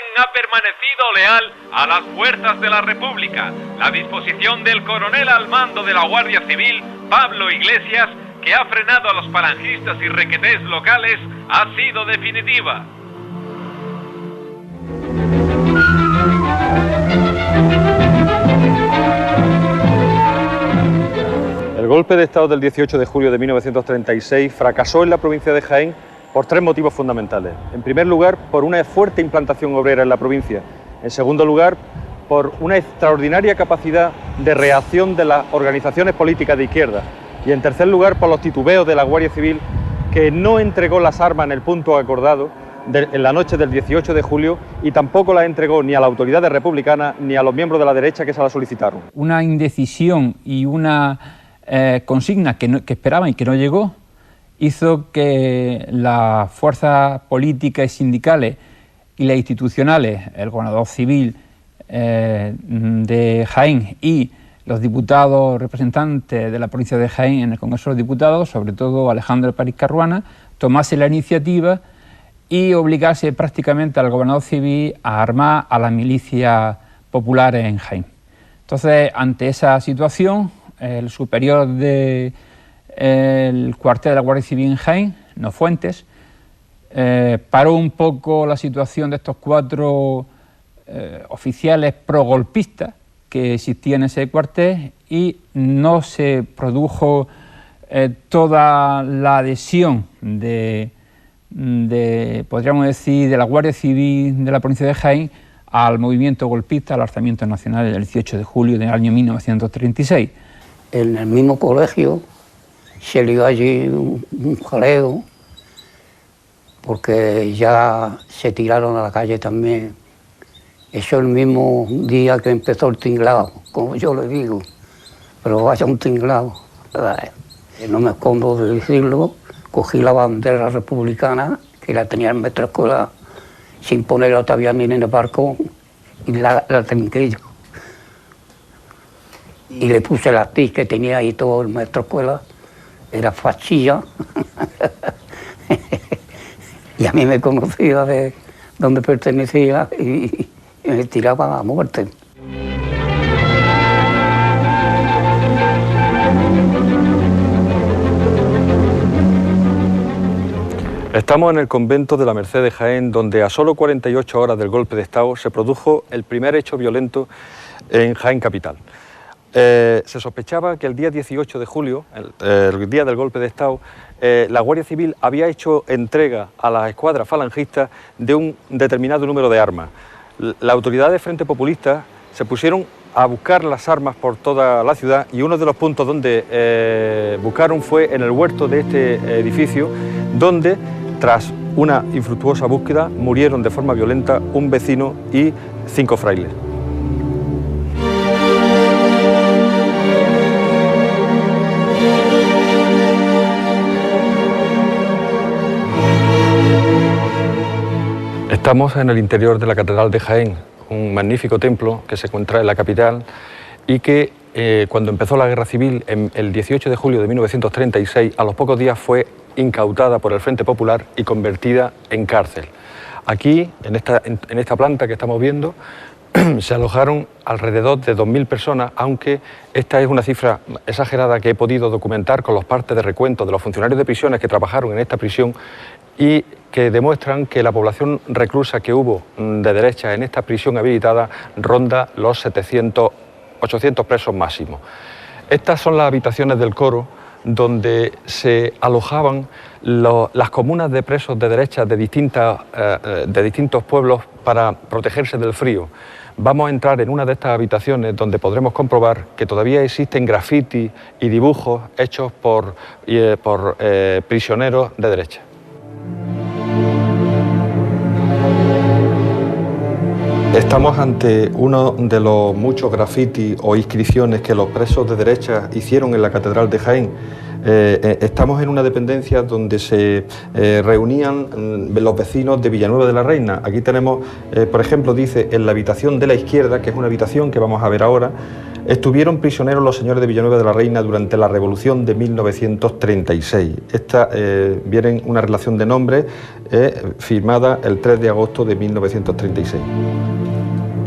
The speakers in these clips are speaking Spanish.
Jaén ha permanecido leal a las fuerzas de la República. La disposición del coronel al mando de la Guardia Civil, Pablo Iglesias, que ha frenado a los falangistas y requetés locales, ha sido definitiva. El golpe de Estado del 18 de julio de 1936 fracasó en la provincia de Jaén por tres motivos fundamentales. En primer lugar, por una fuerte implantación obrera en la provincia. En segundo lugar, por una extraordinaria capacidad de reacción de las organizaciones políticas de izquierda. Y en tercer lugar, por los titubeos de la Guardia Civil, que no entregó las armas en el punto acordado en la noche del 18 de julio y tampoco las entregó ni a las autoridades republicanas ni a los miembros de la derecha que se las solicitaron. Una indecisión y una consigna que esperaban y que no llegó hizo que las fuerzas políticas y sindicales y las institucionales, el gobernador civil de Jaén y los diputados representantes de la provincia de Jaén en el Congreso de los Diputados, sobre todo Alejandro París Caruana, tomase la iniciativa y obligase prácticamente al gobernador civil a armar a las milicias populares en Jaén. Entonces, ante esa situación, el superior del cuartel de la Guardia Civil en Jaén, No Fuentes, paró un poco la situación de estos cuatro oficiales progolpistas que existían en ese cuartel y no se produjo toda la adhesión podríamos decir, de la Guardia Civil de la provincia de Jaén al movimiento golpista, al alzamiento nacional del 18 de julio del año 1936. En el mismo colegio se lió allí un jaleo, porque ya se tiraron a la calle también. Eso el mismo día que empezó el tinglado, como yo le digo, pero vaya un tinglado. No me escondo de decirlo, cogí la bandera republicana, que la tenía en nuestra escuela, sin ponerla todavía ni en el barco, y la trinqué yo. Y le puse la tis que tenía ahí todo en nuestra escuela, era fachilla, y a mí me conocía de dónde pertenecía y me tiraba a muerte. Estamos en el convento de la Merced de Jaén, donde a solo 48 horas del golpe de Estado se produjo el primer hecho violento en Jaén capital. Se sospechaba que el día 18 de julio, el día del golpe de Estado, la Guardia Civil había hecho entrega a las escuadras falangistas de un determinado número de armas. Las autoridades del Frente Populista se pusieron a buscar las armas por toda la ciudad y uno de los puntos donde buscaron fue en el huerto de este edificio, donde tras una infructuosa búsqueda murieron de forma violenta un vecino y 5 frailes. Estamos en el interior de la Catedral de Jaén, un magnífico templo que se encuentra en la capital y que cuando empezó la Guerra Civil, el 18 de julio de 1936, a los pocos días fue incautada por el Frente Popular y convertida en cárcel. Aquí, en esta planta que estamos viendo, se alojaron alrededor de 2.000 personas, aunque esta es una cifra exagerada que he podido documentar con los partes de recuento de los funcionarios de prisiones que trabajaron en esta prisión y que demuestran que la población reclusa que hubo de derecha en esta prisión habilitada ronda los 800 presos máximos. Estas son las habitaciones del coro donde se alojaban las comunas de presos de derecha de distintos pueblos para protegerse del frío. Vamos a entrar en una de estas habitaciones donde podremos comprobar que todavía existen grafitis y dibujos hechos por prisioneros de derecha. Estamos ante uno de los muchos grafitis o inscripciones que los presos de derecha hicieron en la Catedral de Jaén. Estamos en una dependencia donde se reunían los vecinos de Villanueva de la Reina. Aquí tenemos, por ejemplo, dice, en la habitación de la izquierda, que es una habitación que vamos a ver ahora, estuvieron prisioneros los señores de Villanueva de la Reina durante la Revolución de 1936. Esta viene una relación de nombres firmada el 3 de agosto de 1936.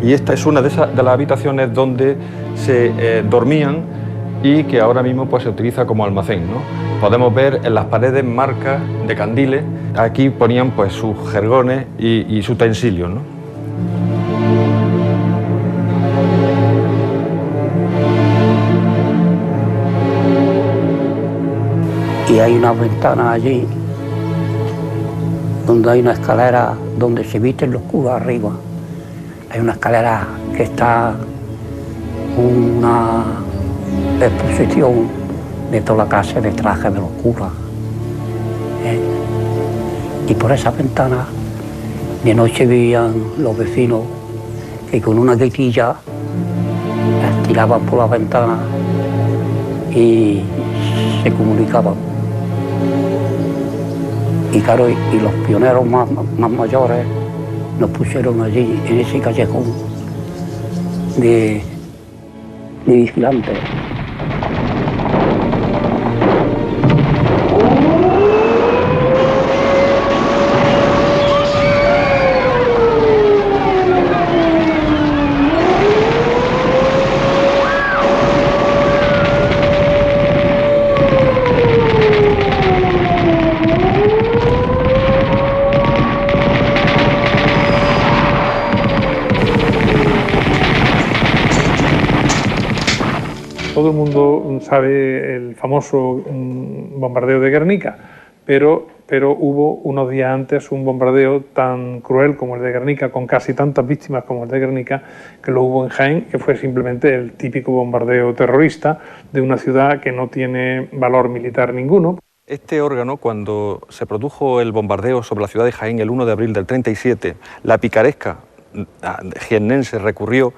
Y esta es una de las habitaciones donde se dormían y que ahora mismo pues se utiliza como almacén, ¿no? Podemos ver en las paredes marcas de candiles. Aquí ponían pues sus jergones y sus utensilios, ¿no? Y hay una ventana allí donde hay una escalera donde se visten los curas arriba. Hay una escalera que está una exposición de toda la clase de trajes de los curas. Y por esa ventana de noche veían los vecinos que con una guitilla las tiraban por la ventana y se comunicaban. Y claro, y los pioneros más mayores nos pusieron allí en ese callejón de vigilantes. Todo el mundo sabe el famoso bombardeo de Guernica, pero hubo unos días antes un bombardeo tan cruel como el de Guernica, con casi tantas víctimas como el de Guernica, que lo hubo en Jaén, que fue simplemente el típico bombardeo terrorista de una ciudad que no tiene valor militar ninguno. Este órgano, cuando se produjo el bombardeo sobre la ciudad de Jaén el 1 de abril del 37, la picaresca jiennense recurrió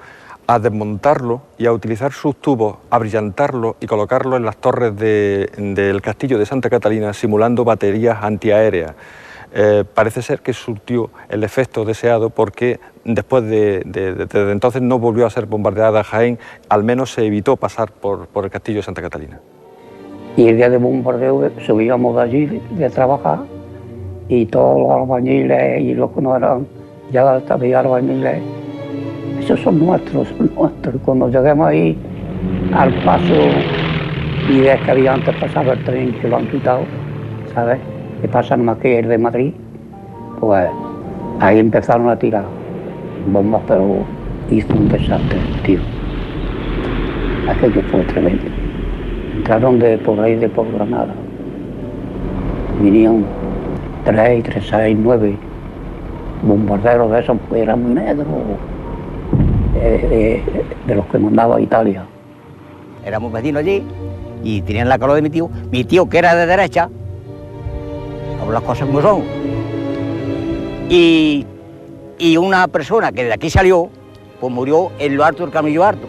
a desmontarlo y a utilizar sus tubos, a brillantarlo y colocarlo en las torres del castillo de Santa Catalina, simulando baterías antiaéreas. Parece ser que surtió el efecto deseado, porque después desde entonces no volvió a ser bombardeada Jaén, al menos se evitó pasar por el castillo de Santa Catalina. Y el día de bombardeo subíamos de allí de trabajar y todos los albañiles y los que no eran, ya había albañiles. Esos son nuestros, Cuando lleguemos ahí al paso y ves que había antes pasado el tren, que lo han quitado, ¿sabes? Que pasa nomás que el de Madrid, pues ahí empezaron a tirar bombas, pero hizo un desastre, tío. Aquello fue tremendo. Entraron por ahí de por Granada. Vinieron 3, 6, 9 bombarderos de esos, pues eran muy negros. De los que mandaba Italia. Éramos vecinos allí y tenían la calor de mi tío que era de derecha, hablo las cosas como son, y una persona que de aquí salió, pues murió en lo alto del Camillo Alto,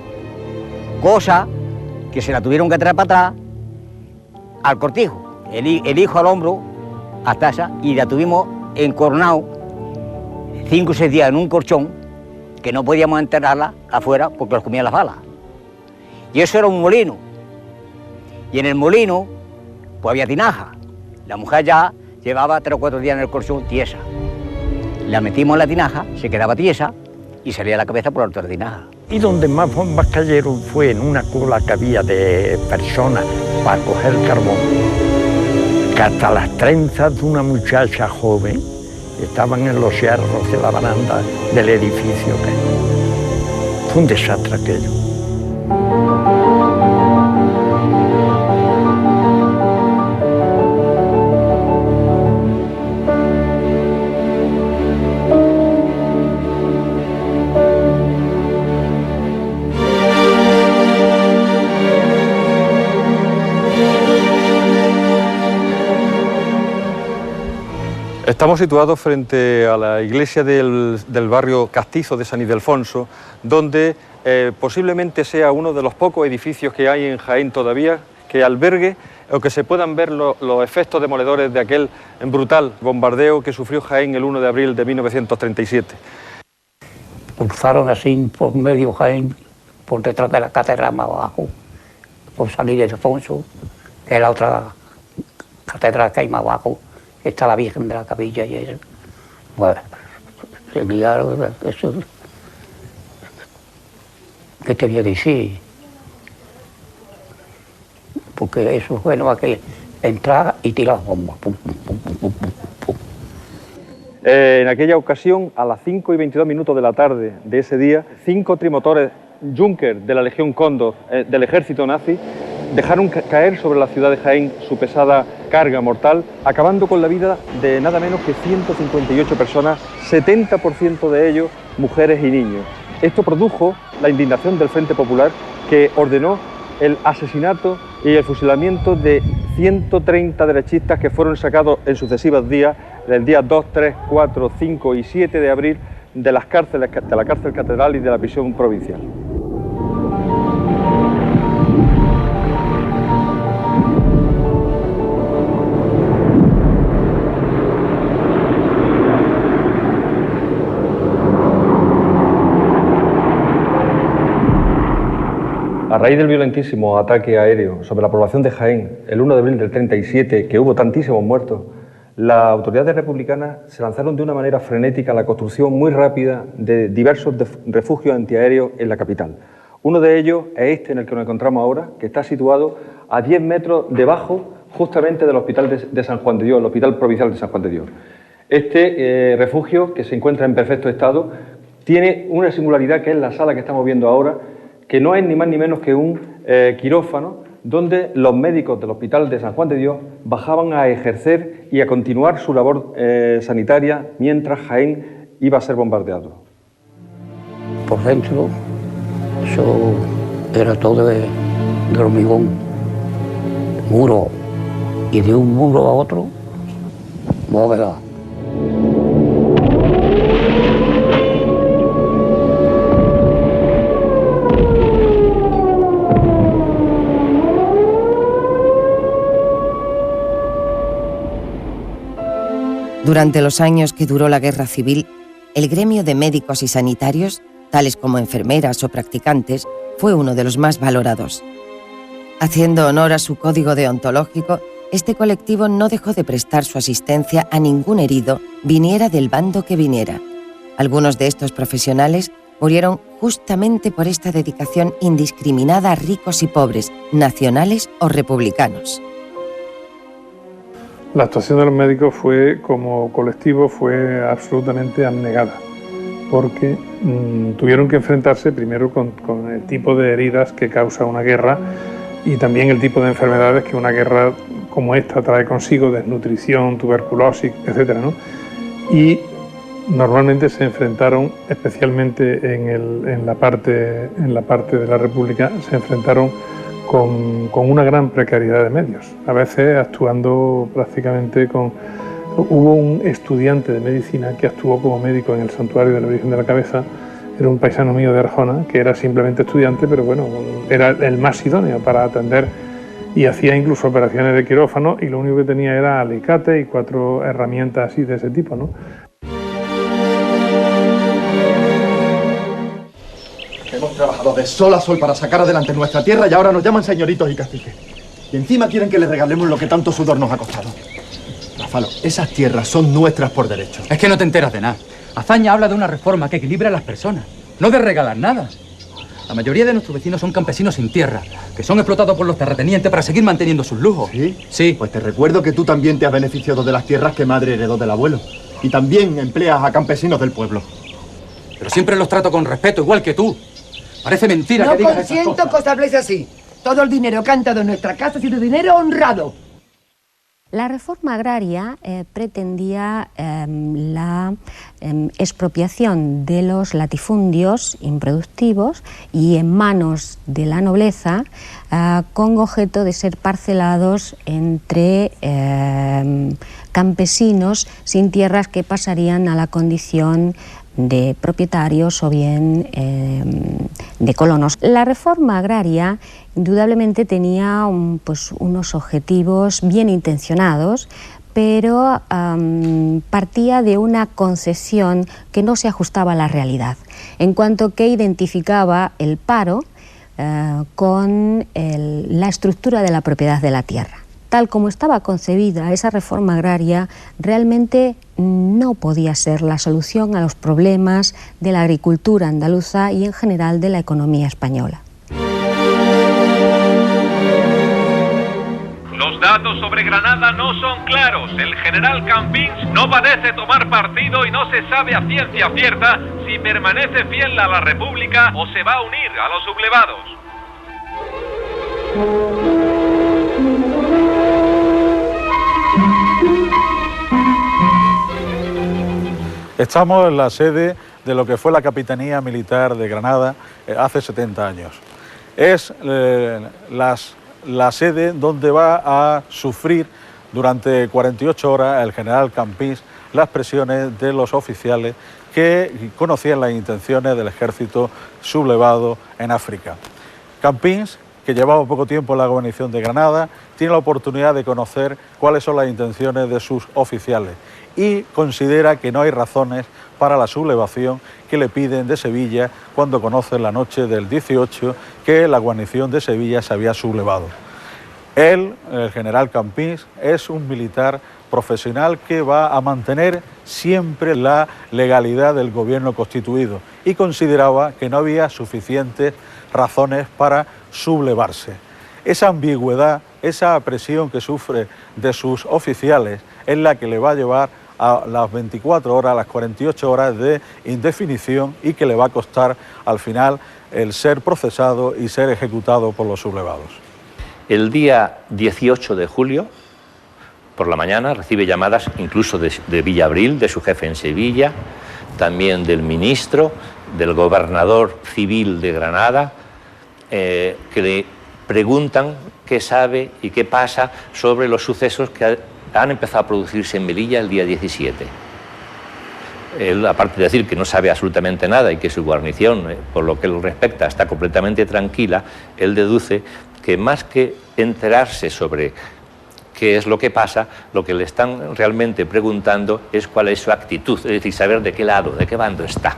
cosa que se la tuvieron que traer para atrás al cortijo, el hijo al hombro, hasta esa, y la tuvimos encornado 5 o 6 días en un colchón, que no podíamos enterrarla afuera porque los comían las balas. Y eso era un molino. Y en el molino, pues había tinaja. La mujer ya llevaba 3 o 4 días en el colchón tiesa. La metimos en la tinaja, se quedaba tiesa y salía la cabeza por la otra tinaja. Y donde más bombas cayeron fue en una cola que había de personas para coger carbón, que hasta las trenzas de una muchacha joven estaban en los hierros de la baranda del edificio. Fue un desastre aquello. Estamos situados frente a la iglesia del barrio castizo de San Ildefonso, donde posiblemente sea uno de los pocos edificios que hay en Jaén todavía que albergue o que se puedan ver los efectos demoledores de aquel brutal bombardeo que sufrió Jaén el 1 de abril de 1937. Cruzaron así por medio Jaén, por detrás de la catedral más abajo, por San Ildefonso, que es la otra catedral que hay más abajo, está la Virgen de la Capilla y eso. Bueno, se liaron, eso. ¿Qué te voy a decir? Porque eso fue no que entrar y tirar bombas. Pum, pum, pum, pum, pum, pum. En aquella ocasión, a las 5:22 de la tarde de ese día, 5 trimotores Junker de la Legión Cóndor del ejército nazi dejaron caer sobre la ciudad de Jaén su pesada carga mortal, acabando con la vida de nada menos que 158 personas, 70% de ellos mujeres y niños. Esto produjo la indignación del Frente Popular, que ordenó el asesinato y el fusilamiento de 130 derechistas que fueron sacados en sucesivos días, el día 2, 3, 4, 5 y 7 de abril, de las cárceles, de la cárcel catedral y de la prisión provincial. A raíz del violentísimo ataque aéreo sobre la población de Jaén, el 1 de abril del 37, que hubo tantísimos muertos, las autoridades republicanas se lanzaron de una manera frenética a la construcción muy rápida de diversos refugios antiaéreos en la capital. Uno de ellos es este en el que nos encontramos ahora, que está situado a 10 metros debajo justamente del Hospital de San Juan de Dios, el Hospital Provincial de San Juan de Dios. Este refugio, que se encuentra en perfecto estado, tiene una singularidad, que es la sala que estamos viendo ahora, que no es ni más ni menos que un quirófano donde los médicos del Hospital de San Juan de Dios bajaban a ejercer y a continuar su labor sanitaria mientras Jaén iba a ser bombardeado. Por dentro, eso era todo de hormigón, muro, y de un muro a otro, bóveda. Durante los años que duró la Guerra Civil, el gremio de médicos y sanitarios, tales como enfermeras o practicantes, fue uno de los más valorados. Haciendo honor a su código deontológico, este colectivo no dejó de prestar su asistencia a ningún herido, viniera del bando que viniera. Algunos de estos profesionales murieron justamente por esta dedicación indiscriminada a ricos y pobres, nacionales o republicanos. La actuación de los médicos fue, como colectivo, fue absolutamente abnegada, porque tuvieron que enfrentarse primero con el tipo de heridas que causa una guerra y también el tipo de enfermedades que una guerra como esta trae consigo, desnutrición, tuberculosis, etcétera, ¿no? Y normalmente se enfrentaron, especialmente en la parte de la República, se enfrentaron con una gran precariedad de medios, a veces actuando prácticamente con... Hubo un estudiante de medicina que actuó como médico en el santuario de la Virgen de la Cabeza, era un paisano mío de Arjona, que era simplemente estudiante, pero bueno, era el más idóneo para atender y hacía incluso operaciones de quirófano y lo único que tenía era alicate y 4 herramientas así de ese tipo, ¿no? Hemos trabajado de sol a sol para sacar adelante nuestra tierra y ahora nos llaman señoritos y caciques. Y encima quieren que les regalemos lo que tanto sudor nos ha costado. Rafalo, esas tierras son nuestras por derecho. Es que no te enteras de nada. Azaña habla de una reforma que equilibra a las personas, no de regalar nada. La mayoría de nuestros vecinos son campesinos sin tierra, que son explotados por los terratenientes para seguir manteniendo sus lujos. ¿Sí? Sí. Pues te recuerdo que tú también te has beneficiado de las tierras que madre heredó del abuelo. Y también empleas a campesinos del pueblo. Pero siempre los trato con respeto, igual que tú. Parece mentira que digas esas cosas. No consiento que os habléis así. Todo el dinero que ha entrado en nuestra casa ha sido dinero honrado. La reforma agraria pretendía la expropiación de los latifundios improductivos y en manos de la nobleza con objeto de ser parcelados entre campesinos sin tierras que pasarían a la condición de propietarios o bien de colonos. La reforma agraria indudablemente tenía unos objetivos bien intencionados, pero partía de una concesión que no se ajustaba a la realidad, en cuanto que identificaba el paro con la estructura de la propiedad de la tierra. Tal como estaba concebida esa reforma agraria, realmente no podía ser la solución a los problemas de la agricultura andaluza y en general de la economía española. Los datos sobre Granada no son claros. El general Campins no parece tomar partido y no se sabe a ciencia cierta si permanece fiel a la República o se va a unir a los sublevados. Estamos en la sede de lo que fue la Capitanía Militar de Granada hace 70 años. Es la sede donde va a sufrir durante 48 horas el general Campins las presiones de los oficiales que conocían las intenciones del ejército sublevado en África. Campins, que llevaba poco tiempo en la guarnición de Granada, tiene la oportunidad de conocer cuáles son las intenciones de sus oficiales y considera que no hay razones para la sublevación que le piden de Sevilla cuando conocen la noche del 18 que la guarnición de Sevilla se había sublevado. Él, el general Campins, es un militar profesional que va a mantener siempre la legalidad del gobierno constituido y consideraba que no había suficientes razones para sublevarse. Esa ambigüedad, esa presión que sufre de sus oficiales es la que le va a llevar a las 24 horas, a las 48 horas de indefinición y que le va a costar al final el ser procesado y ser ejecutado por los sublevados. El día 18 de julio, por la mañana, recibe llamadas incluso de Villabril, de su jefe en Sevilla, también del ministro, del gobernador civil de Granada, que le preguntan qué sabe y qué pasa sobre los sucesos que han empezado a producirse en Melilla el día 17. Él, aparte de decir que no sabe absolutamente nada y que su guarnición, por lo que él respecta, está completamente tranquila, él deduce que más que enterarse sobre qué es lo que pasa, lo que le están realmente preguntando es cuál es su actitud, es decir, saber de qué lado, de qué bando está.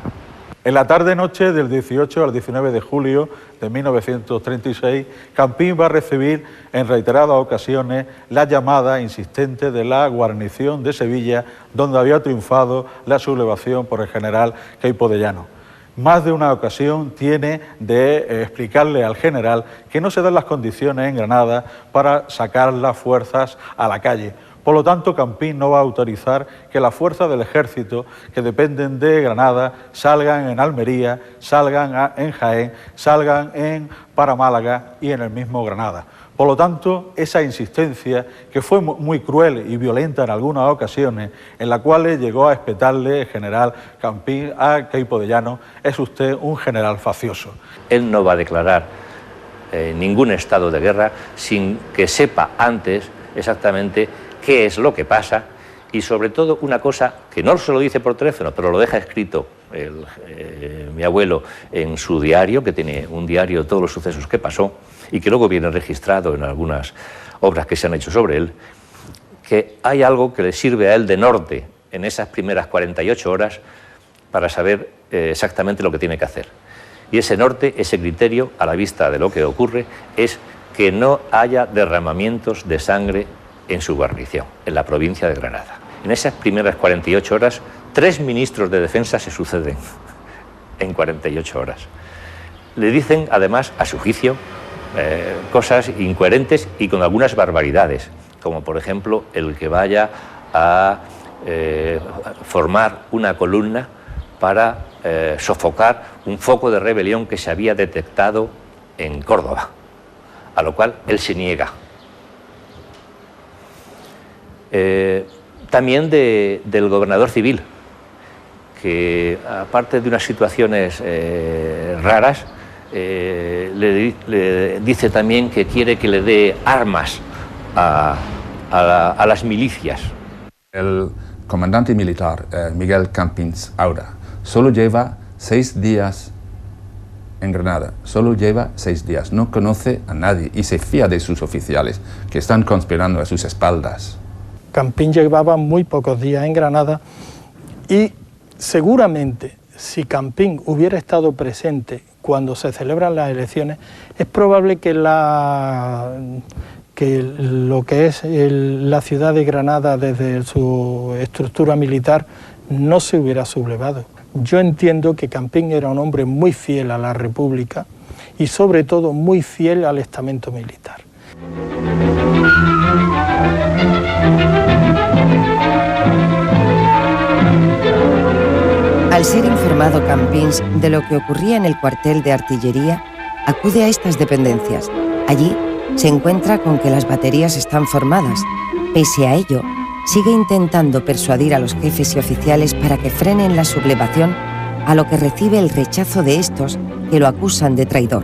En la tarde-noche del 18 al 19 de julio de 1936, Campins va a recibir en reiteradas ocasiones la llamada insistente de la guarnición de Sevilla, donde había triunfado la sublevación por el general Queipo de Llano. Más de una ocasión tiene de explicarle al general que no se dan las condiciones en Granada para sacar las fuerzas a la calle. Por lo tanto, Campins no va a autorizar que las fuerzas del ejército que dependen de Granada salgan en Almería, salgan en Jaén, salgan para Málaga y en el mismo Granada. Por lo tanto, esa insistencia, que fue muy cruel y violenta en algunas ocasiones, en la cual llegó a espetarle el general Campins a Queipo de Llano, es usted un general faccioso. Él no va a declarar ningún estado de guerra sin que sepa antes exactamente qué es lo que pasa y sobre todo una cosa que no se lo dice por teléfono, pero lo deja escrito mi abuelo en su diario, que tiene un diario de todos los sucesos que pasó y que luego viene registrado en algunas obras que se han hecho sobre él, que hay algo que le sirve a él de norte en esas primeras 48 horas para saber exactamente lo que tiene que hacer. Y ese norte, ese criterio, a la vista de lo que ocurre, es que no haya derramamientos de sangre en su guarnición, en la provincia de Granada. En esas primeras 48 horas, 3 ministros de defensa se suceden en 48 horas. Le dicen, además, a su juicio, cosas incoherentes y con algunas barbaridades, como por ejemplo el que vaya a formar una columna para sofocar un foco de rebelión que se había detectado en Córdoba, a lo cual él se niega. También del gobernador civil, que aparte de unas situaciones raras, le dice también que quiere que le dé armas a las milicias. El comandante militar Miguel Campins Aura solo lleva 6 días en Granada, solo lleva 6 días, no conoce a nadie y se fía de sus oficiales que están conspirando a sus espaldas. Campins llevaba muy pocos días en Granada y seguramente si Campins hubiera estado presente cuando se celebran las elecciones, es probable que lo que es la ciudad de Granada desde su estructura militar no se hubiera sublevado. Yo entiendo que Campins era un hombre muy fiel a la República y sobre todo muy fiel al estamento militar. Al ser informado Campins de lo que ocurría en el cuartel de artillería, acude a estas dependencias. Allí se encuentra con que las baterías están formadas. Pese a ello, sigue intentando persuadir a los jefes y oficiales para que frenen la sublevación, a lo que recibe el rechazo de estos que lo acusan de traidor.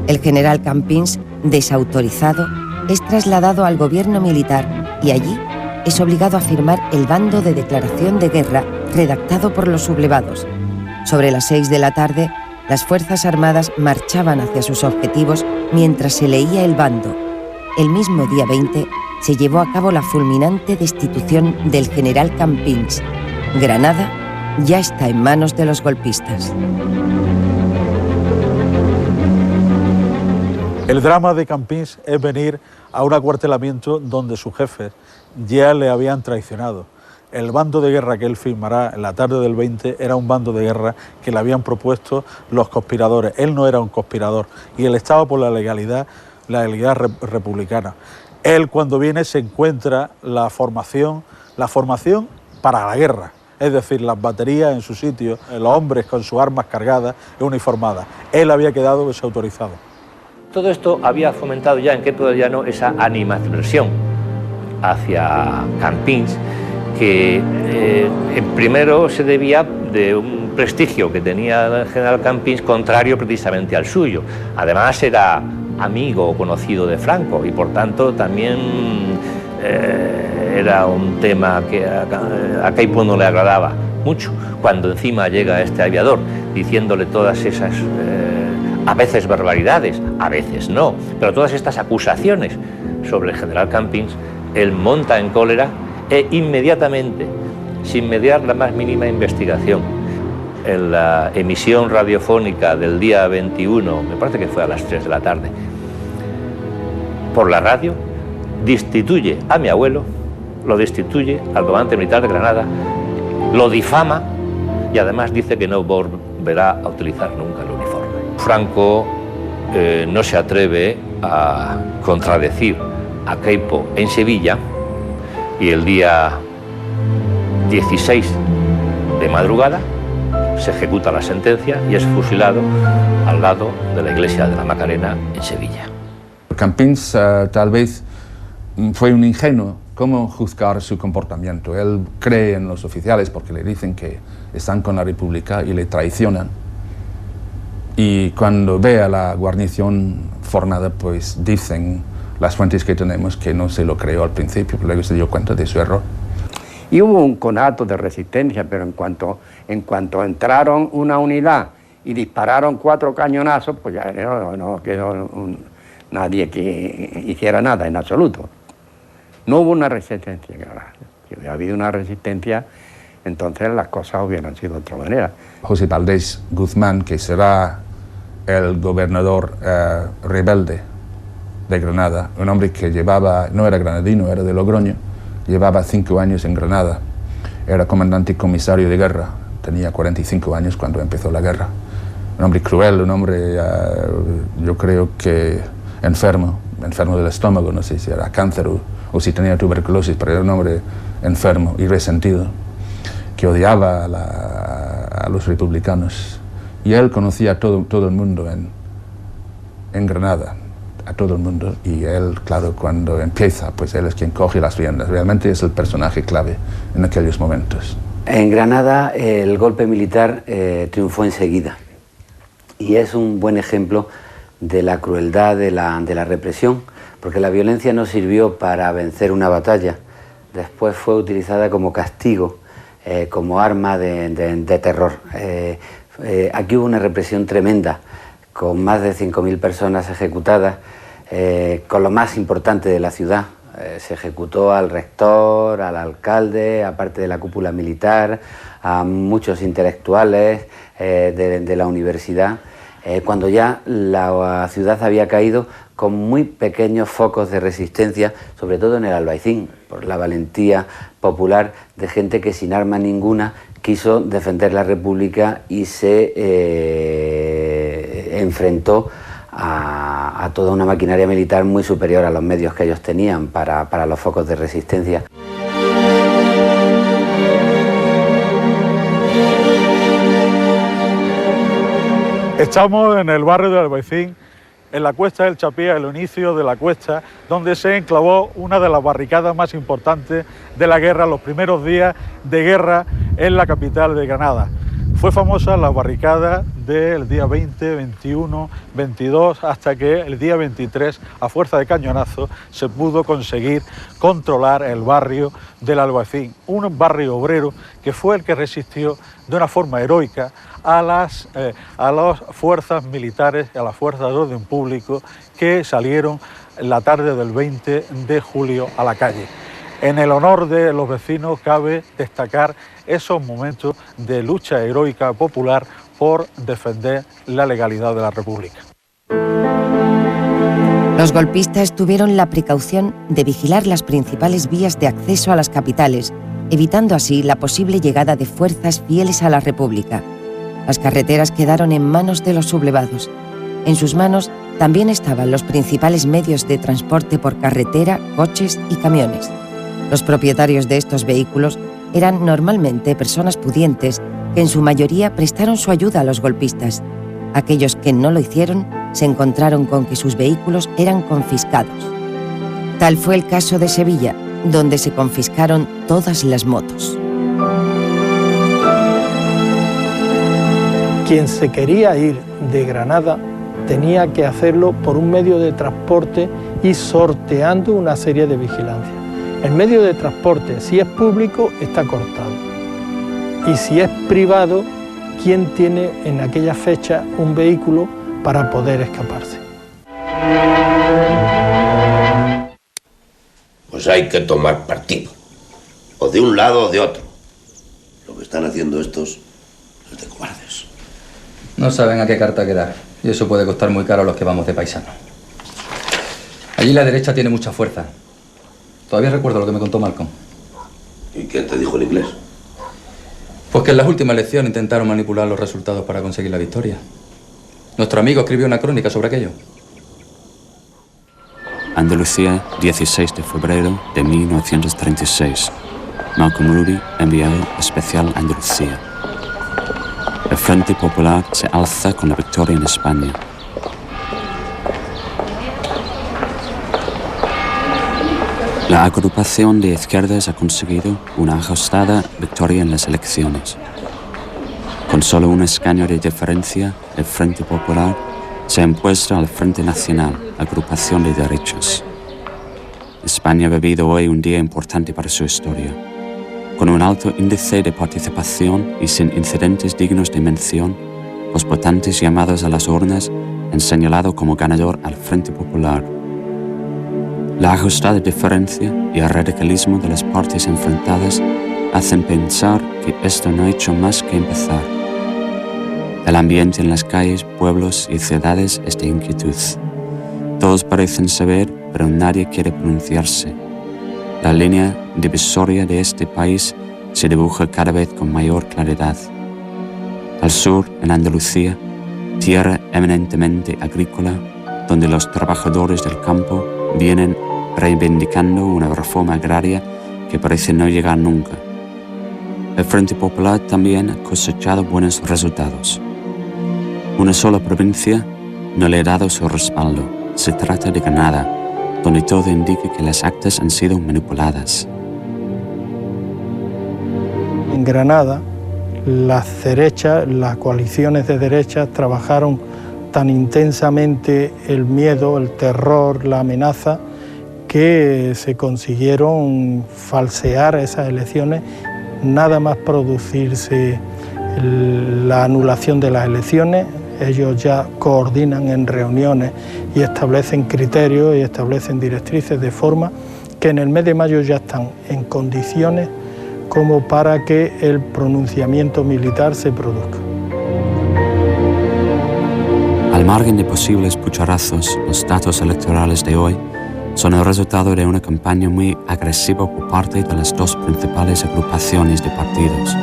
El general Campins, desautorizado, es trasladado al gobierno militar y allí es obligado a firmar el bando de declaración de guerra redactado por los sublevados. Sobre las 6 de la tarde, las Fuerzas Armadas marchaban hacia sus objetivos mientras se leía el bando. El mismo día 20 se llevó a cabo la fulminante destitución del general Campins. Granada ya está en manos de los golpistas. El drama de Campins es venir a un acuartelamiento donde sus jefes ya le habían traicionado. El bando de guerra que él firmará en la tarde del 20 era un bando de guerra que le habían propuesto los conspiradores. Él no era un conspirador y él estaba por la legalidad republicana. Él cuando viene se encuentra la formación para la guerra, es decir, las baterías en su sitio, los hombres con sus armas cargadas y uniformadas. Él había quedado desautorizado. Todo esto había fomentado ya en Quevedo de Llano esa animadversión hacia Campins, que primero se debía de un prestigio que tenía el general Campins contrario precisamente al suyo. Además era amigo o conocido de Franco y por tanto también era un tema que a Queipo no le agradaba mucho, cuando encima llega este aviador diciéndole todas esas a veces barbaridades, a veces no, pero todas estas acusaciones sobre el general Campins. Él monta en cólera e inmediatamente, sin mediar la más mínima investigación, en la emisión radiofónica del día 21, me parece que fue a las 3 de la tarde, por la radio, destituye a mi abuelo, lo destituye al comandante militar de Granada, lo difama y además dice que no volverá a utilizar nunca el uniforme. Franco no se atreve a contradecir a Queipo en Sevilla y el día 16 de madrugada se ejecuta la sentencia y es fusilado al lado de la iglesia de la Macarena en Sevilla. Campins tal vez fue un ingenuo. ¿Cómo juzgar su comportamiento? Él cree en los oficiales porque le dicen que están con la República y le traicionan. Y cuando ve a la guarnición formada, pues dicen las fuentes que tenemos que no se lo creyó al principio, pero luego se dio cuenta de su error. Y hubo un conato de resistencia, pero en cuanto entraron una unidad y dispararon 4 cañonazos, pues ya no quedó nadie que hiciera nada en absoluto. No hubo una resistencia, si hubiera habido una resistencia, entonces las cosas hubieran sido de otra manera. José Valdés Guzmán, que será el gobernador rebelde de Granada, un hombre que no era granadino, era de Logroño, llevaba 5 años en Granada, era comandante y comisario de guerra, tenía 45 años cuando empezó la guerra. Un hombre cruel, un hombre, yo creo que enfermo del estómago, no sé si era cáncer o si tenía tuberculosis, pero era un hombre enfermo y resentido, que odiaba a los republicanos. Y él conocía a todo el mundo en Granada, a todo el mundo, y él, claro, cuando empieza, pues él es quien coge las riendas. Realmente es el personaje clave en aquellos momentos. En Granada el golpe militar triunfó enseguida y es un buen ejemplo de la crueldad de la represión, porque la violencia no sirvió para vencer una batalla, después fue utilizada como castigo como arma de terror. Aquí hubo una represión tremenda, con más de 5.000 personas ejecutadas, con lo más importante de la ciudad. Se ejecutó al rector, al alcalde, aparte de la cúpula militar, a muchos intelectuales de la universidad, cuando ya la ciudad había caído con muy pequeños focos de resistencia, sobre todo en el Albaicín, por la valentía popular de gente que sin arma ninguna quiso defender la República y se enfrentó a toda una maquinaria militar muy superior a los medios que ellos tenían para los focos de resistencia. Estamos en el barrio de Albaicín, en la Cuesta del Chapía, el inicio de la cuesta, donde se enclavó una de las barricadas más importantes de la guerra, los primeros días de guerra en la capital de Granada. Fue famosa la barricada del día 20, 21, 22, hasta que el día 23, a fuerza de cañonazo, se pudo conseguir controlar el barrio del Albaicín, un barrio obrero que fue el que resistió de una forma heroica a las fuerzas militares y a las fuerzas de orden público que salieron la tarde del 20 de julio a la calle. En el honor de los vecinos cabe destacar esos momentos de lucha heroica popular por defender la legalidad de la República. Los golpistas tuvieron la precaución de vigilar las principales vías de acceso a las capitales, evitando así la posible llegada de fuerzas fieles a la República. Las carreteras quedaron en manos de los sublevados. En sus manos también estaban los principales medios de transporte por carretera, coches y camiones. Los propietarios de estos vehículos eran normalmente personas pudientes que en su mayoría prestaron su ayuda a los golpistas. Aquellos que no lo hicieron se encontraron con que sus vehículos eran confiscados. Tal fue el caso de Sevilla, donde se confiscaron todas las motos. Quien se quería ir de Granada tenía que hacerlo por un medio de transporte y sorteando una serie de vigilancias. El medio de transporte, si es público, está cortado. Y si es privado, ¿quién tiene en aquella fecha un vehículo para poder escaparse? Pues hay que tomar partido, o de un lado o de otro. Lo que están haciendo estos es de cobardes. No saben a qué carta quedar, y eso puede costar muy caro a los que vamos de paisano. Allí la derecha tiene mucha fuerza. Todavía recuerdo lo que me contó Malcolm. ¿Y qué te dijo el inglés? Pues que en las últimas elecciones intentaron manipular los resultados para conseguir la victoria. Nuestro amigo escribió una crónica sobre aquello. Andalucía, 16 de febrero de 1936. Malcolm Ruby, enviado especial a Andalucía. El Frente Popular se alza con la victoria en España. La agrupación de izquierdas ha conseguido una ajustada victoria en las elecciones. Con solo un escaño de diferencia, el Frente Popular se ha impuesto al Frente Nacional, agrupación de derechas. España ha vivido hoy un día importante para su historia. Con un alto índice de participación y sin incidentes dignos de mención, los votantes llamados a las urnas han señalado como ganador al Frente Popular. La ajustada diferencia y el radicalismo de las partes enfrentadas hacen pensar que esto no ha hecho más que empezar. El ambiente en las calles, pueblos y ciudades es de inquietud. Todos parecen saber, pero nadie quiere pronunciarse. La línea divisoria de este país se dibuja cada vez con mayor claridad. Al sur, en Andalucía, tierra eminentemente agrícola, donde los trabajadores del campo vienen reivindicando una reforma agraria que parece no llegar nunca. El Frente Popular también ha cosechado buenos resultados. Una sola provincia no le ha dado su respaldo. Se trata de Granada, donde todo indica que las actas han sido manipuladas. En Granada, las derechas, las coaliciones de derechas trabajaron tan intensamente el miedo, el terror, la amenaza, que se consiguieron falsear esas elecciones. nada más producirse la anulación de las elecciones, ellos ya coordinan en reuniones y establecen criterios y establecen directrices de forma que en el mes de mayo ya están en condiciones como para que el pronunciamiento militar se produzca. Al margen de posibles pucharazos, los datos electorales de hoy son el resultado de una campaña muy agresiva por parte de las dos principales agrupaciones de partidos.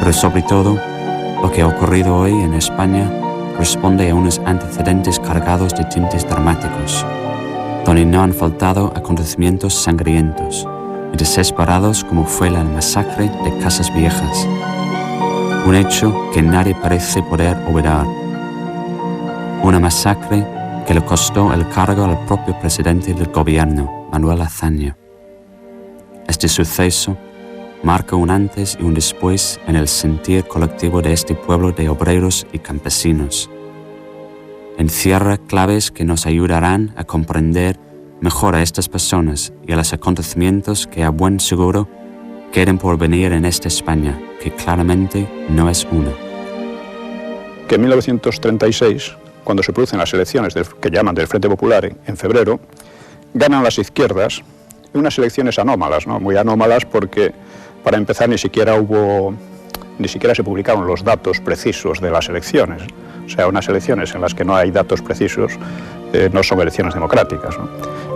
Pero sobre todo, lo que ha ocurrido hoy en España responde a unos antecedentes cargados de tintes dramáticos, donde no han faltado acontecimientos sangrientos y desesperados como fue la masacre de Casas Viejas, un hecho que nadie parece poder olvidar. Una masacre que le costó el cargo al propio presidente del gobierno, Manuel Azaña. Este suceso marca un antes y un después en el sentir colectivo de este pueblo de obreros y campesinos. Encierra claves que nos ayudarán a comprender mejor a estas personas y a los acontecimientos que a buen seguro queden por venir en esta España, que claramente no es una. Que en 1936, cuando se producen las elecciones que llaman del Frente Popular en febrero, ganan las izquierdas, unas elecciones anómalas, ¿no? Muy anómalas porque, para empezar, ni siquiera se publicaron los datos precisos de las elecciones. O sea, unas elecciones en las que no hay datos precisos no son elecciones democráticas, ¿no?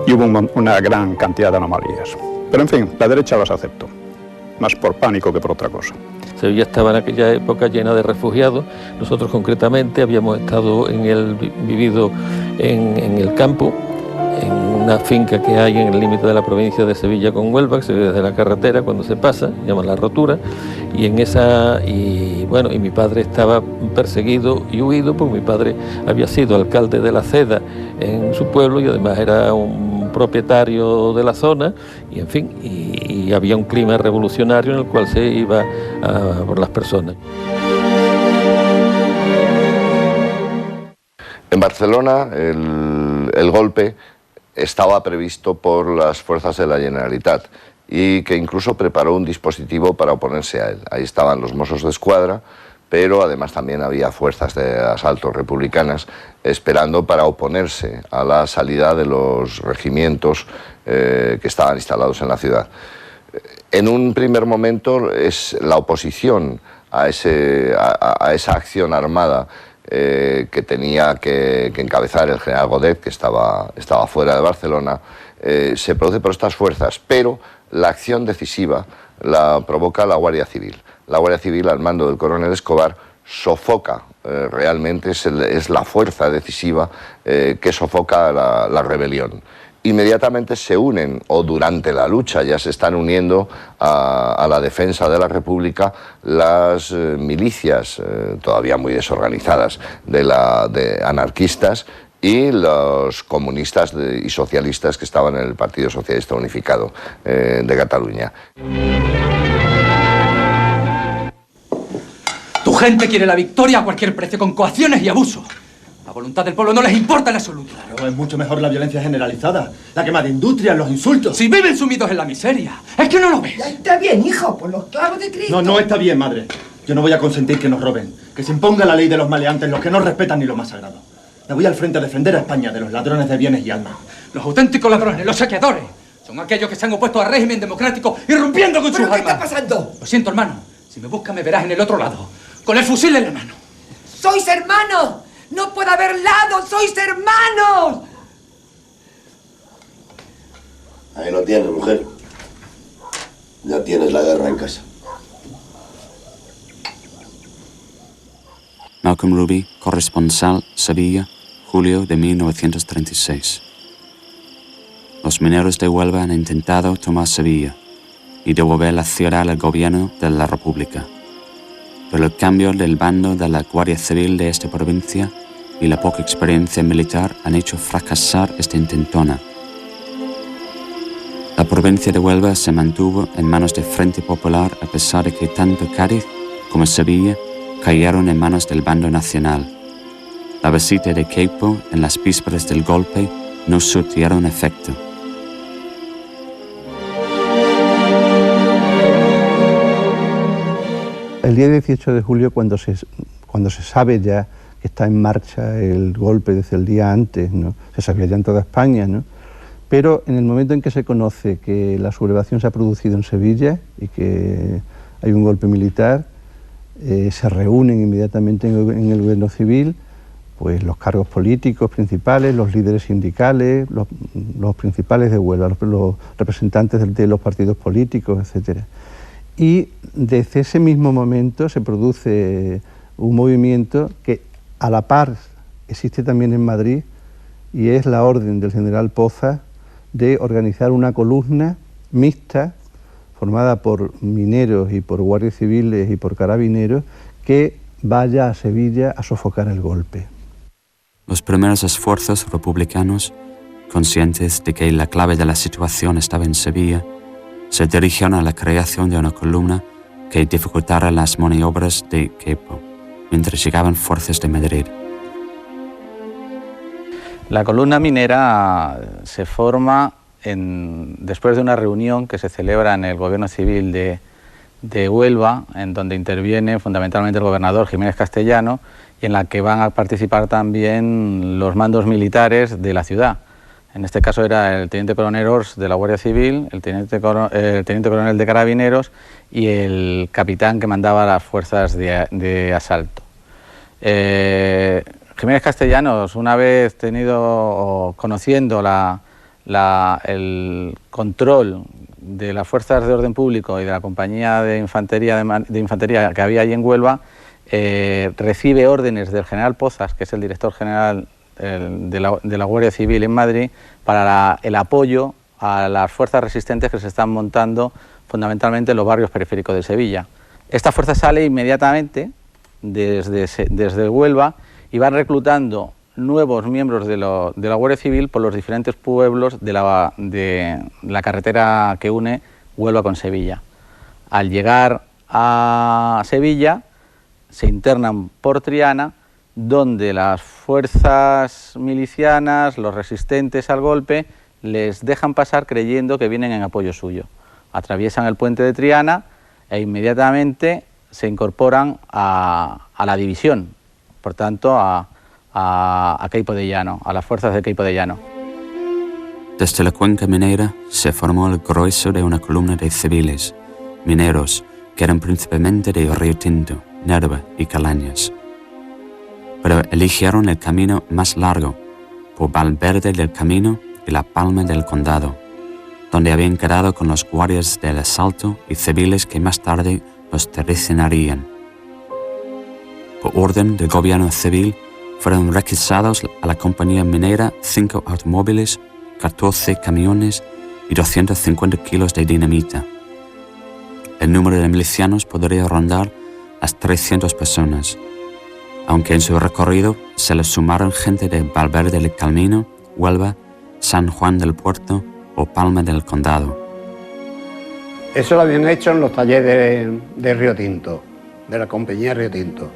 Y hubo una gran cantidad de anomalías. Pero, en fin, la derecha las aceptó, más por pánico que por otra cosa. Sevilla estaba en aquella época llena de refugiados. Nosotros concretamente habíamos vivido en el campo, en una finca que hay en el límite de la provincia de Sevilla con Huelva, que se ve desde la carretera cuando se pasa, se llama La Rotura, y mi padre estaba perseguido y huido, porque mi padre había sido alcalde de La Ceda en su pueblo y además era un propietario de la zona, y en fin, y había un clima revolucionario en el cual se iba por las personas. En Barcelona el golpe estaba previsto por las fuerzas de la Generalitat y que incluso preparó un dispositivo para oponerse a él. Ahí estaban los Mossos de Escuadra, pero además también había fuerzas de asalto republicanas esperando para oponerse a la salida de los regimientos que estaban instalados en la ciudad. En un primer momento es la oposición a esa acción armada que tenía que encabezar el general Godet, que estaba fuera de Barcelona, se produce por estas fuerzas, pero la acción decisiva la provoca la Guardia Civil. La Guardia Civil, al mando del coronel Escobar, sofoca, realmente es la fuerza decisiva que sofoca la rebelión. Inmediatamente se unen, o durante la lucha ya se están uniendo a la defensa de la República las milicias, todavía muy desorganizadas, de anarquistas, y los comunistas y socialistas que estaban en el Partido Socialista Unificado de Cataluña. Tu gente quiere la victoria a cualquier precio, con coacciones y abuso. La voluntad del pueblo no les importa en absoluto. Claro, es mucho mejor la violencia generalizada, la quema de industrias, los insultos. Si viven sumidos en la miseria, ¿es que no lo ves? Ya está bien, hijo, por los clavos de Cristo. No está bien, madre. Yo no voy a consentir que nos roben, que se imponga la ley de los maleantes, los que no respetan ni lo más sagrado. Me voy al frente a defender a España de los ladrones de bienes y almas. Los auténticos ladrones, los saqueadores, son aquellos que se han opuesto al régimen democrático irrumpiendo con sus armas. ¿Pero qué está pasando? Lo siento, hermano. Si me buscas me verás en el otro lado, con el fusil en la mano. ¡Sois hermanos! ¡No puede haber lados! ¡Sois hermanos! Ahí lo tienes, mujer. Ya tienes la guerra en casa. Malcolm Ruby, corresponsal, Sevilla, julio de 1936. Los mineros de Huelva han intentado tomar Sevilla y devolver la ciudad al gobierno de la República. Pero el cambio del bando de la Guardia Civil de esta provincia y la poca experiencia militar han hecho fracasar esta intentona. La provincia de Huelva se mantuvo en manos del Frente Popular a pesar de que tanto Cádiz como Sevilla cayeron en manos del bando nacional. La visita de Queipo en las vísperas del golpe no surtieron efecto. El día 18 de julio, cuando se sabe ya que está en marcha el golpe desde el día antes, ¿no? Se sabía ya en toda España, ¿no? Pero en el momento en que se conoce que la sublevación se ha producido en Sevilla y que hay un golpe militar, se reúnen inmediatamente en el gobierno civil pues los cargos políticos principales, los líderes sindicales, los principales de Huelva, los representantes de los partidos políticos, etcétera. Y desde ese mismo momento se produce un movimiento que a la par existe también en Madrid, y es la orden del general Poza de organizar una columna mixta formada por mineros y por guardias civiles y por carabineros que vaya a Sevilla a sofocar el golpe. Los primeros esfuerzos republicanos, conscientes de que la clave de la situación estaba en Sevilla, se dirigieron a la creación de una columna que dificultara las maniobras de Queipo, mientras llegaban fuerzas de Madrid. La columna minera se forma después de una reunión que se celebra en el Gobierno Civil de Huelva, en donde interviene fundamentalmente el gobernador Jiménez Castellano, y en la que van a participar también los mandos militares de la ciudad. En este caso era el teniente coronel Ors de la Guardia Civil, el teniente coronel de Carabineros y el capitán que mandaba las fuerzas de asalto. Jiménez Castellanos, una vez conociendo el control de las fuerzas de orden público y de la compañía de infantería que había allí en Huelva, recibe órdenes del general Pozas, que es el director general de la Guardia Civil en Madrid, para el apoyo a las fuerzas resistentes que se están montando fundamentalmente en los barrios periféricos de Sevilla. Esta fuerza sale inmediatamente desde Huelva y van reclutando nuevos miembros de la Guardia Civil por los diferentes pueblos de la carretera que une Huelva con Sevilla. Al llegar a Sevilla, se internan por Triana, donde las fuerzas milicianas, los resistentes al golpe, les dejan pasar creyendo que vienen en apoyo suyo. Atraviesan el puente de Triana e inmediatamente se incorporan a la división, por tanto a Queipo de Llano, a las fuerzas de Queipo de Llano. Desde la cuenca minera se formó el grueso de una columna de civiles, mineros, que eran principalmente de Río Tinto, Nerva y Calañas. Pero eligieron el camino más largo, por Valverde del Camino y La Palma del Condado, donde habían quedado con los guardias del asalto y civiles que más tarde los traicionarían. Por orden del gobierno civil, fueron requisados a la compañía minera 5 automóviles, 14 camiones y 250 kilos de dinamita. El número de milicianos podría rondar las 300 personas, aunque en su recorrido se les sumaron gente de Valverde del Camino, Huelva, San Juan del Puerto o Palma del Condado. Eso lo habían hecho en los talleres de Río Tinto, de la compañía Río Tinto.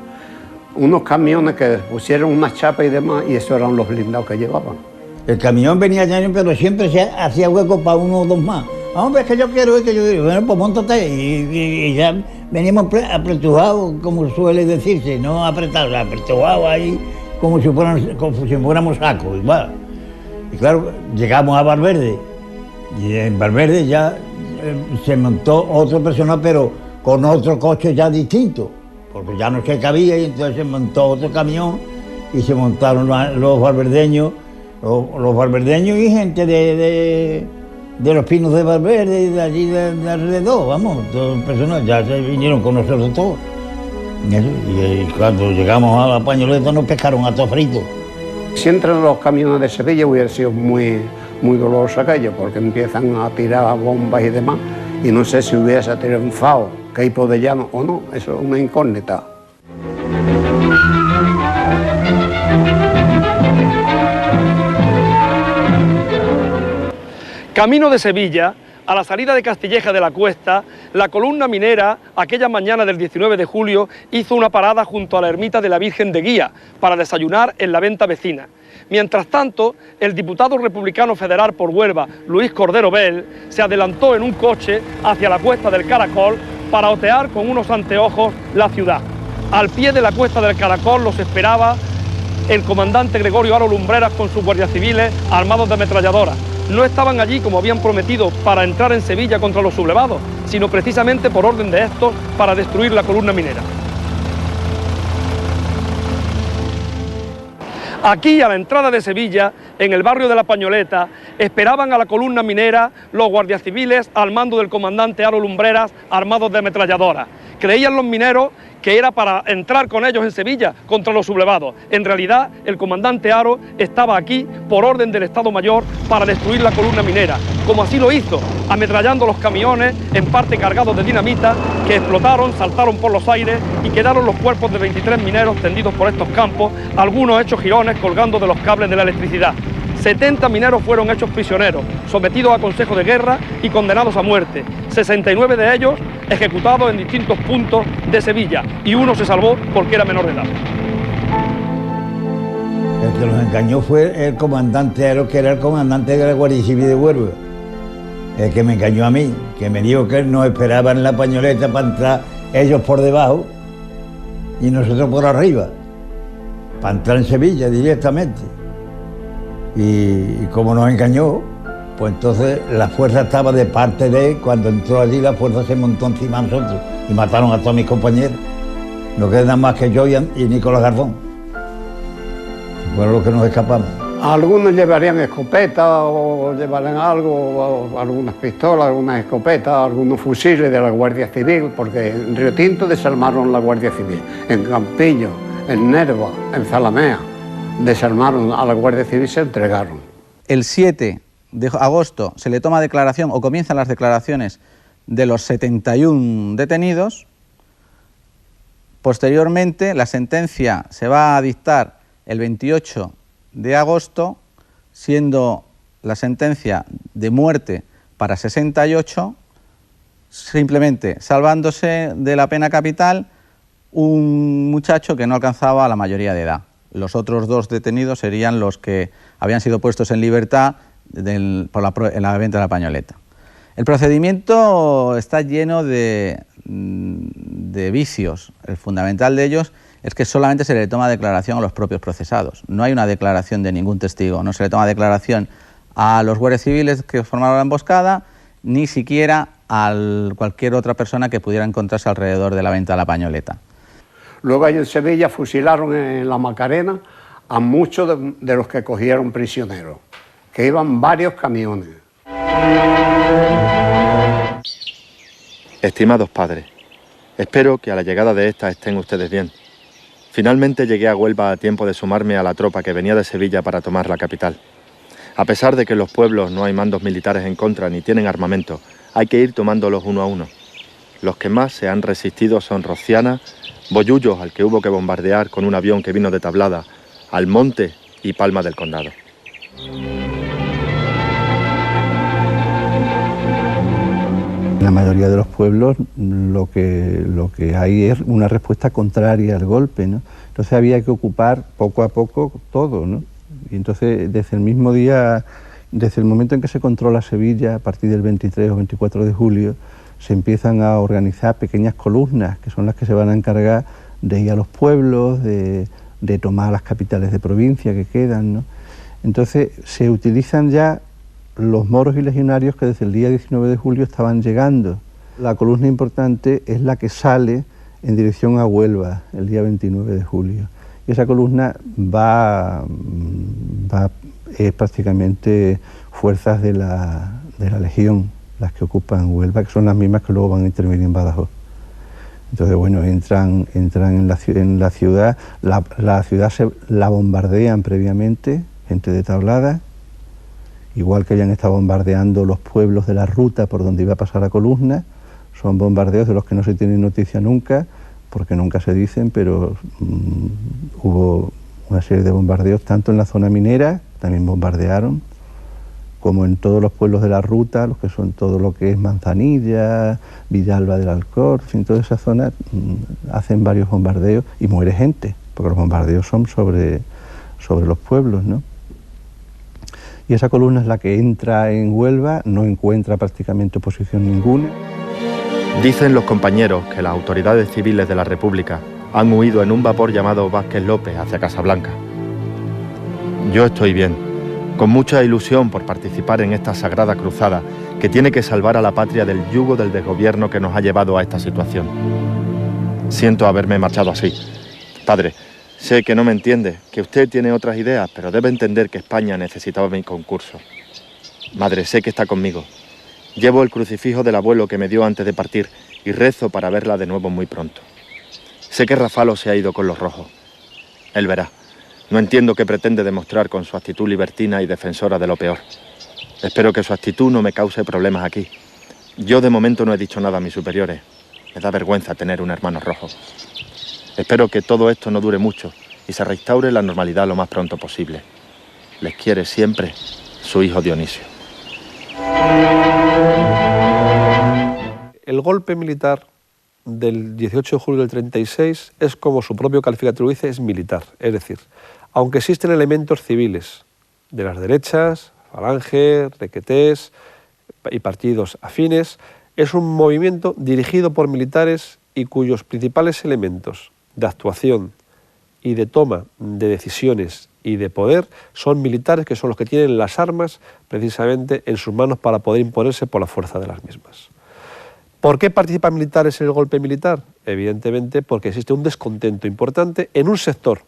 Unos camiones que pusieron unas chapas y demás, y esos eran los blindados que llevaban. El camión venía lleno, pero siempre se hacía hueco para uno o dos más. Hombre, es que yo quiero, bueno, pues móntate. Y ya veníamos apretujados, como suele decirse, no apretados, apretujados ahí, como si fuéramos sacos, igual. Y claro, llegamos a Valverde, y en Valverde ya se montó otro personal, pero con otro coche ya distinto, porque ya no se cabía, y entonces se montó otro camión y se montaron los valverdeños y gente de los Pinos de Valverde y de allí de alrededor, vamos, todas las personas ya se vinieron con nosotros todos. Y cuando llegamos a la Pañoleta nos pescaron a todos fritos. Si entran los camiones de Sevilla hubiera sido muy doloroso aquello, porque empiezan a tirar bombas y demás, y no sé si hubiese triunfado Queipo de Llano o no, eso es una incógnita. Camino de Sevilla, a la salida de Castilleja de la Cuesta, la columna minera, aquella mañana del 19 de julio, hizo una parada junto a la ermita de la Virgen de Guía para desayunar en la venta vecina. Mientras tanto, el diputado republicano federal por Huelva, Luis Cordero Bell, se adelantó en un coche hacia la Cuesta del Caracol para otear con unos anteojos la ciudad. Al pie de la Cuesta del Caracol los esperaba el comandante Gregorio Haro Lumbreras con sus guardias civiles armados de ametralladoras. No estaban allí, como habían prometido, para entrar en Sevilla contra los sublevados, sino precisamente por orden de estos para destruir la columna minera. Aquí, a la entrada de Sevilla, en el barrio de La Pañoleta, esperaban a la columna minera los guardias civiles al mando del comandante Haro Lumbreras, armados de ametralladoras. Creían los mineros que era para entrar con ellos en Sevilla contra los sublevados. En realidad, el comandante Haro estaba aquí por orden del Estado Mayor para destruir la columna minera, como así lo hizo, ametrallando los camiones, en parte cargados de dinamita, que explotaron, saltaron por los aires y quedaron los cuerpos de 23 mineros tendidos por estos campos, algunos hechos jirones colgando de los cables de la electricidad. 70 mineros fueron hechos prisioneros, sometidos a consejo de guerra y condenados a muerte. 69 de ellos ejecutados en distintos puntos de Sevilla y uno se salvó porque era menor de edad. El que nos engañó fue el comandante Haro, que era el comandante de la Guardia Civil de Huelva. El que me engañó a mí, que me dijo que nos esperaban en La Pañoleta para entrar ellos por debajo y nosotros por arriba, para entrar en Sevilla directamente. Y como nos engañó, pues entonces la fuerza estaba de parte de él. Cuando entró allí, la fuerza se montó encima de nosotros y mataron a todos mis compañeros. No quedan más que yo y Nicolás Garzón. Fueron los que nos escapamos. Algunos llevarían escopetas o llevarían algo, o algunas pistolas, algunas escopetas, algunos fusiles de la Guardia Civil, porque en Río Tinto desarmaron la Guardia Civil, en Campillo, en Nerva, en Zalamea. Desarmaron a la Guardia Civil y se entregaron. El 7 de agosto se le toma declaración, o comienzan las declaraciones de los 71 detenidos. Posteriormente, la sentencia se va a dictar el 28 de agosto, siendo la sentencia de muerte para 68, simplemente salvándose de la pena capital un muchacho que no alcanzaba la mayoría de edad. Los otros dos detenidos serían los que habían sido puestos en libertad en la venta de La Pañoleta. El procedimiento está lleno de vicios. El fundamental de ellos es que solamente se le toma declaración a los propios procesados. No hay una declaración de ningún testigo, no se le toma declaración a los guardias civiles que formaron la emboscada, ni siquiera a cualquier otra persona que pudiera encontrarse alrededor de la venta de La Pañoleta. Luego ahí en Sevilla fusilaron en la Macarena a muchos de los que cogieron prisioneros, que iban varios camiones. Estimados padres, espero que a la llegada de esta estén ustedes bien. Finalmente llegué a Huelva a tiempo de sumarme a la tropa que venía de Sevilla para tomar la capital. A pesar de que en los pueblos no hay mandos militares en contra ni tienen armamento, hay que ir tomándolos uno a uno. Los que más se han resistido son Rociana, Bollullos, al que hubo que bombardear con un avión que vino de Tablada, Almonte y Palma del Condado. En la mayoría de los pueblos lo que hay es una respuesta contraria al golpe, ¿no? Entonces había que ocupar poco a poco todo, ¿no? Y entonces desde el mismo día, desde el momento en que se controla Sevilla, a partir del 23 o 24 de julio, se empiezan a organizar pequeñas columnas, que son las que se van a encargar de ir a los pueblos, de tomar las capitales de provincia que quedan, ¿no? Entonces se utilizan ya los moros y legionarios que desde el día 19 de julio estaban llegando. La columna importante es la que sale en dirección a Huelva el día 29 de julio. Y esa columna es prácticamente fuerzas de la Legión, las que ocupan Huelva, que son las mismas que luego van a intervenir en Badajoz. Entonces, bueno, entran en la ciudad, la ciudad la bombardean previamente, gente de Tablada, igual que habían estado bombardeando los pueblos de la ruta por donde iba a pasar la columna. Son bombardeos de los que no se tiene noticia nunca, porque nunca se dicen, pero hubo una serie de bombardeos, tanto en la zona minera, también bombardearon, como en todos los pueblos de la ruta, los que son todo lo que es Manzanilla, Villalba del Alcor, en toda esa zona hacen varios bombardeos y muere gente, porque los bombardeos son sobre los pueblos, ¿no? Y esa columna es la que entra en Huelva, no encuentra prácticamente oposición ninguna. Dicen los compañeros que las autoridades civiles de la República han huido en un vapor llamado Vázquez López hacia Casablanca. Yo estoy bien, con mucha ilusión por participar en esta sagrada cruzada que tiene que salvar a la patria del yugo del desgobierno que nos ha llevado a esta situación. Siento haberme marchado así. Padre, sé que no me entiende, que usted tiene otras ideas, pero debe entender que España necesitaba mi concurso. Madre, sé que está conmigo. Llevo el crucifijo del abuelo que me dio antes de partir y rezo para verla de nuevo muy pronto. Sé que Rafalo se ha ido con los rojos. Él verá. No entiendo qué pretende demostrar con su actitud libertina y defensora de lo peor. Espero que su actitud no me cause problemas aquí. Yo de momento no he dicho nada a mis superiores. Me da vergüenza tener un hermano rojo. Espero que todo esto no dure mucho y se restaure la normalidad lo más pronto posible. Les quiere siempre su hijo Dionisio. El golpe militar del 18 de julio del 36 es, como su propio calificativo dice, es militar. Es decir, aunque existen elementos civiles de las derechas, Falange, Requetés y partidos afines, es un movimiento dirigido por militares y cuyos principales elementos de actuación y de toma de decisiones y de poder son militares, que son los que tienen las armas precisamente en sus manos para poder imponerse por la fuerza de las mismas. ¿Por qué participan militares en el golpe militar? Evidentemente porque existe un descontento importante en un sector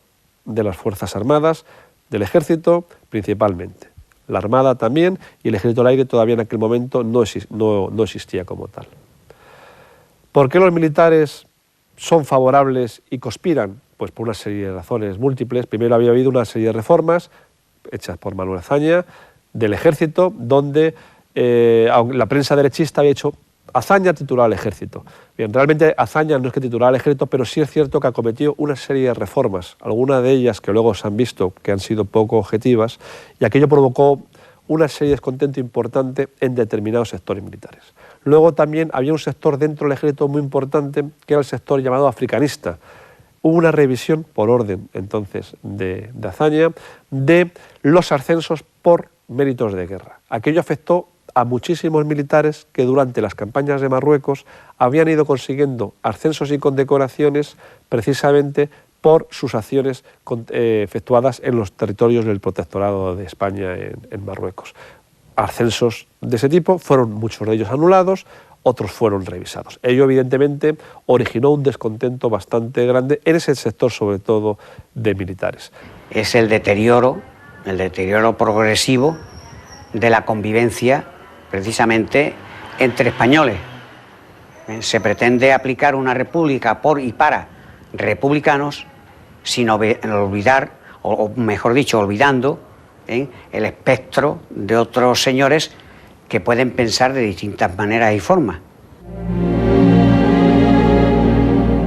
de las Fuerzas Armadas, del Ejército principalmente. La Armada también, y el Ejército del Aire todavía en aquel momento no existía como tal. ¿Por qué los militares son favorables y conspiran? Pues por una serie de razones múltiples. Primero, había habido una serie de reformas hechas por Manuel Azaña del Ejército, donde la prensa derechista había hecho Azaña titular al Ejército. Bien, realmente Azaña no es que titular al Ejército, pero sí es cierto que acometió una serie de reformas, algunas de ellas que luego se han visto que han sido poco objetivas, y aquello provocó una serie de descontento importante en determinados sectores militares. Luego también había un sector dentro del Ejército muy importante, que era el sector llamado africanista. Hubo una revisión, por orden entonces de Azaña, de los ascensos por méritos de guerra. Aquello afectó a muchísimos militares que durante las campañas de Marruecos habían ido consiguiendo ascensos y condecoraciones precisamente por sus acciones efectuadas en los territorios del protectorado de España en Marruecos. Ascensos de ese tipo fueron muchos de ellos anulados, otros fueron revisados. Ello evidentemente originó un descontento bastante grande en ese sector, sobre todo de militares. Es el deterioro progresivo de la convivencia precisamente entre españoles. Se pretende aplicar una república por y para republicanos sin olvidar, o mejor dicho, olvidando el espectro de otros señores que pueden pensar de distintas maneras y formas.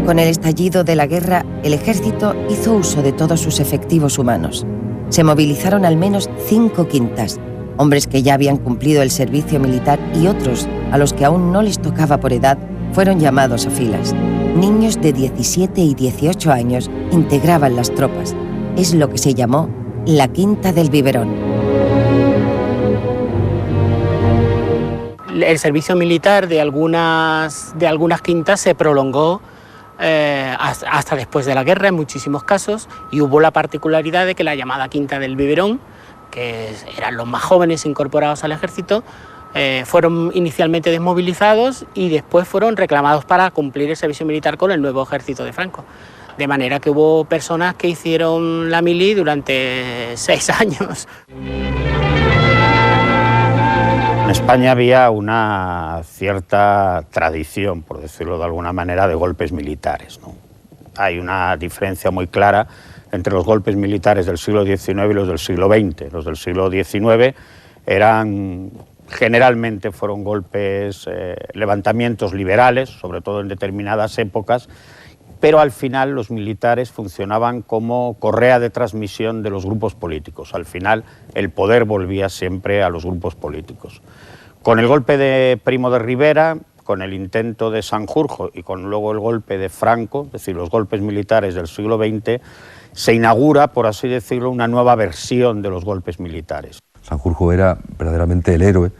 Con el estallido de la guerra, el ejército hizo uso de todos sus efectivos humanos. Se movilizaron al menos 5 quintas, hombres que ya habían cumplido el servicio militar y otros, a los que aún no les tocaba por edad, fueron llamados a filas. Niños de 17 y 18 años integraban las tropas. Es lo que se llamó la Quinta del Biberón. El servicio militar de algunas quintas se prolongó hasta después de la guerra en muchísimos casos, y hubo la particularidad de que la llamada Quinta del Biberón, que eran los más jóvenes incorporados al ejército, fueron inicialmente desmovilizados y después fueron reclamados para cumplir el servicio militar con el nuevo ejército de Franco. De manera que hubo personas que hicieron la mili durante 6 años. En España había una cierta tradición, por decirlo de alguna manera, de golpes militares, ¿no? Hay una diferencia muy clara entre los golpes militares del siglo XIX y los del siglo XX. Los del siglo XIX generalmente fueron golpes, levantamientos liberales, sobre todo en determinadas épocas, pero al final los militares funcionaban como correa de transmisión de los grupos políticos. Al final el poder volvía siempre a los grupos políticos. Con el golpe de Primo de Rivera, con el intento de Sanjurjo y con luego el golpe de Franco, es decir, los golpes militares del siglo XX, se inaugura, por así decirlo, una nueva versión de los golpes militares. Sanjurjo era verdaderamente el héroe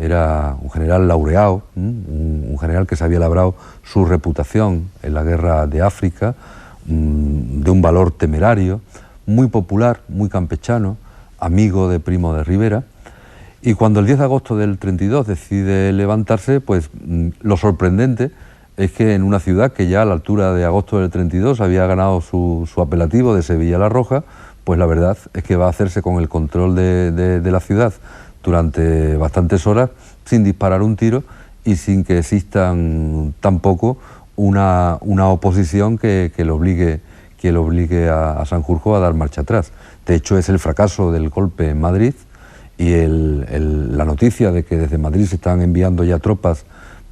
era un general laureado, un general que se había labrado su reputación en la guerra de África, de un valor temerario, muy popular, muy campechano, amigo de Primo de Rivera. Y cuando el 10 de agosto del 32 decide levantarse, pues lo sorprendente es que en una ciudad que ya a la altura de agosto del 32 había ganado su apelativo de Sevilla la Roja, pues la verdad es que va a hacerse con el control de la ciudad durante bastantes horas sin disparar un tiro y sin que existan tampoco una oposición que lo obligue a Sanjurjo a dar marcha atrás. De hecho, es el fracaso del golpe en Madrid y la noticia de que desde Madrid se están enviando ya tropas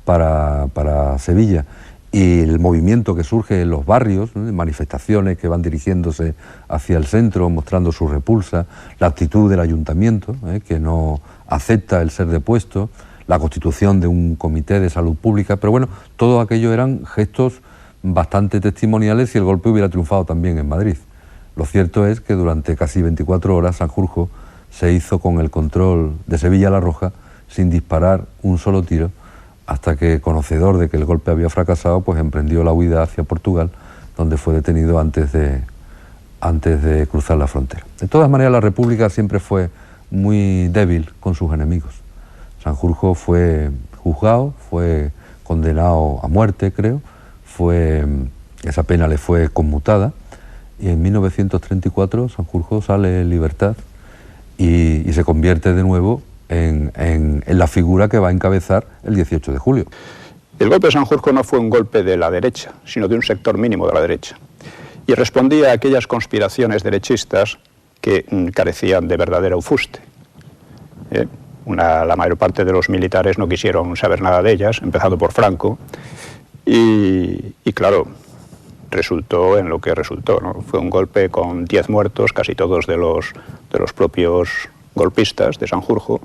para Sevilla y el movimiento que surge en los barrios, ¿no? Manifestaciones que van dirigiéndose hacia el centro mostrando su repulsa, la actitud del ayuntamiento, que no acepta el ser depuesto, la constitución de un comité de salud pública, pero bueno, todo aquello eran gestos bastante testimoniales si el golpe hubiera triunfado también en Madrid. Lo cierto es que durante casi 24 horas Sanjurjo se hizo con el control de Sevilla la Roja sin disparar un solo tiro, hasta que, conocedor de que el golpe había fracasado, pues emprendió la huida hacia Portugal, donde fue detenido antes de cruzar la frontera. De todas maneras, la República siempre fue muy débil con sus enemigos. Sanjurjo fue juzgado, fue condenado a muerte, creo, esa pena le fue conmutada, y en 1934 Sanjurjo sale en libertad y se convierte de nuevo en la figura que va a encabezar el 18 de julio. El golpe de Sanjurjo no fue un golpe de la derecha, sino de un sector mínimo de la derecha. Y respondía a aquellas conspiraciones derechistas que carecían de verdadero fuste. La mayor parte de los militares no quisieron saber nada de ellas, empezando por Franco. Y claro, resultó en lo que resultó, ¿no? Fue un golpe con 10 muertos, casi todos de los propios golpistas de Sanjurjo,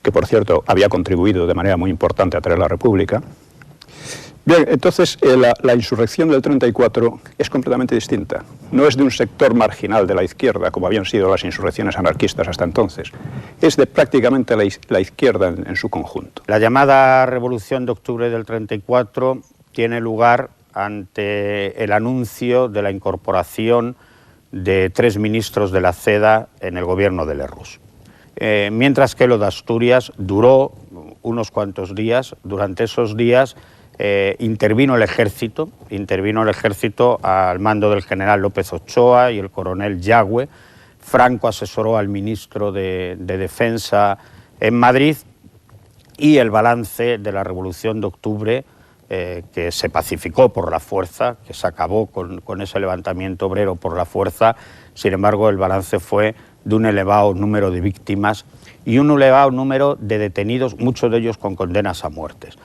que por cierto había contribuido de manera muy importante a traer la República. Bien, entonces la insurrección del 34 es completamente distinta. No es de un sector marginal de la izquierda, como habían sido las insurrecciones anarquistas hasta entonces. Es de prácticamente la izquierda en su conjunto. La llamada Revolución de Octubre del 34 tiene lugar ante el anuncio de la incorporación de 3 ministros de la CEDA en el gobierno de Lerroux. Mientras que lo de Asturias duró unos cuantos días. Durante esos días intervino el ejército al mando del general López Ochoa y el coronel Yagüe. Franco asesoró al ministro de Defensa en Madrid, y el balance de la Revolución de Octubre, que se pacificó por la fuerza, que se acabó con ese levantamiento obrero por la fuerza. Sin embargo, el balance fue de un elevado número de víctimas y un elevado número de detenidos, muchos de ellos con condenas a muertes.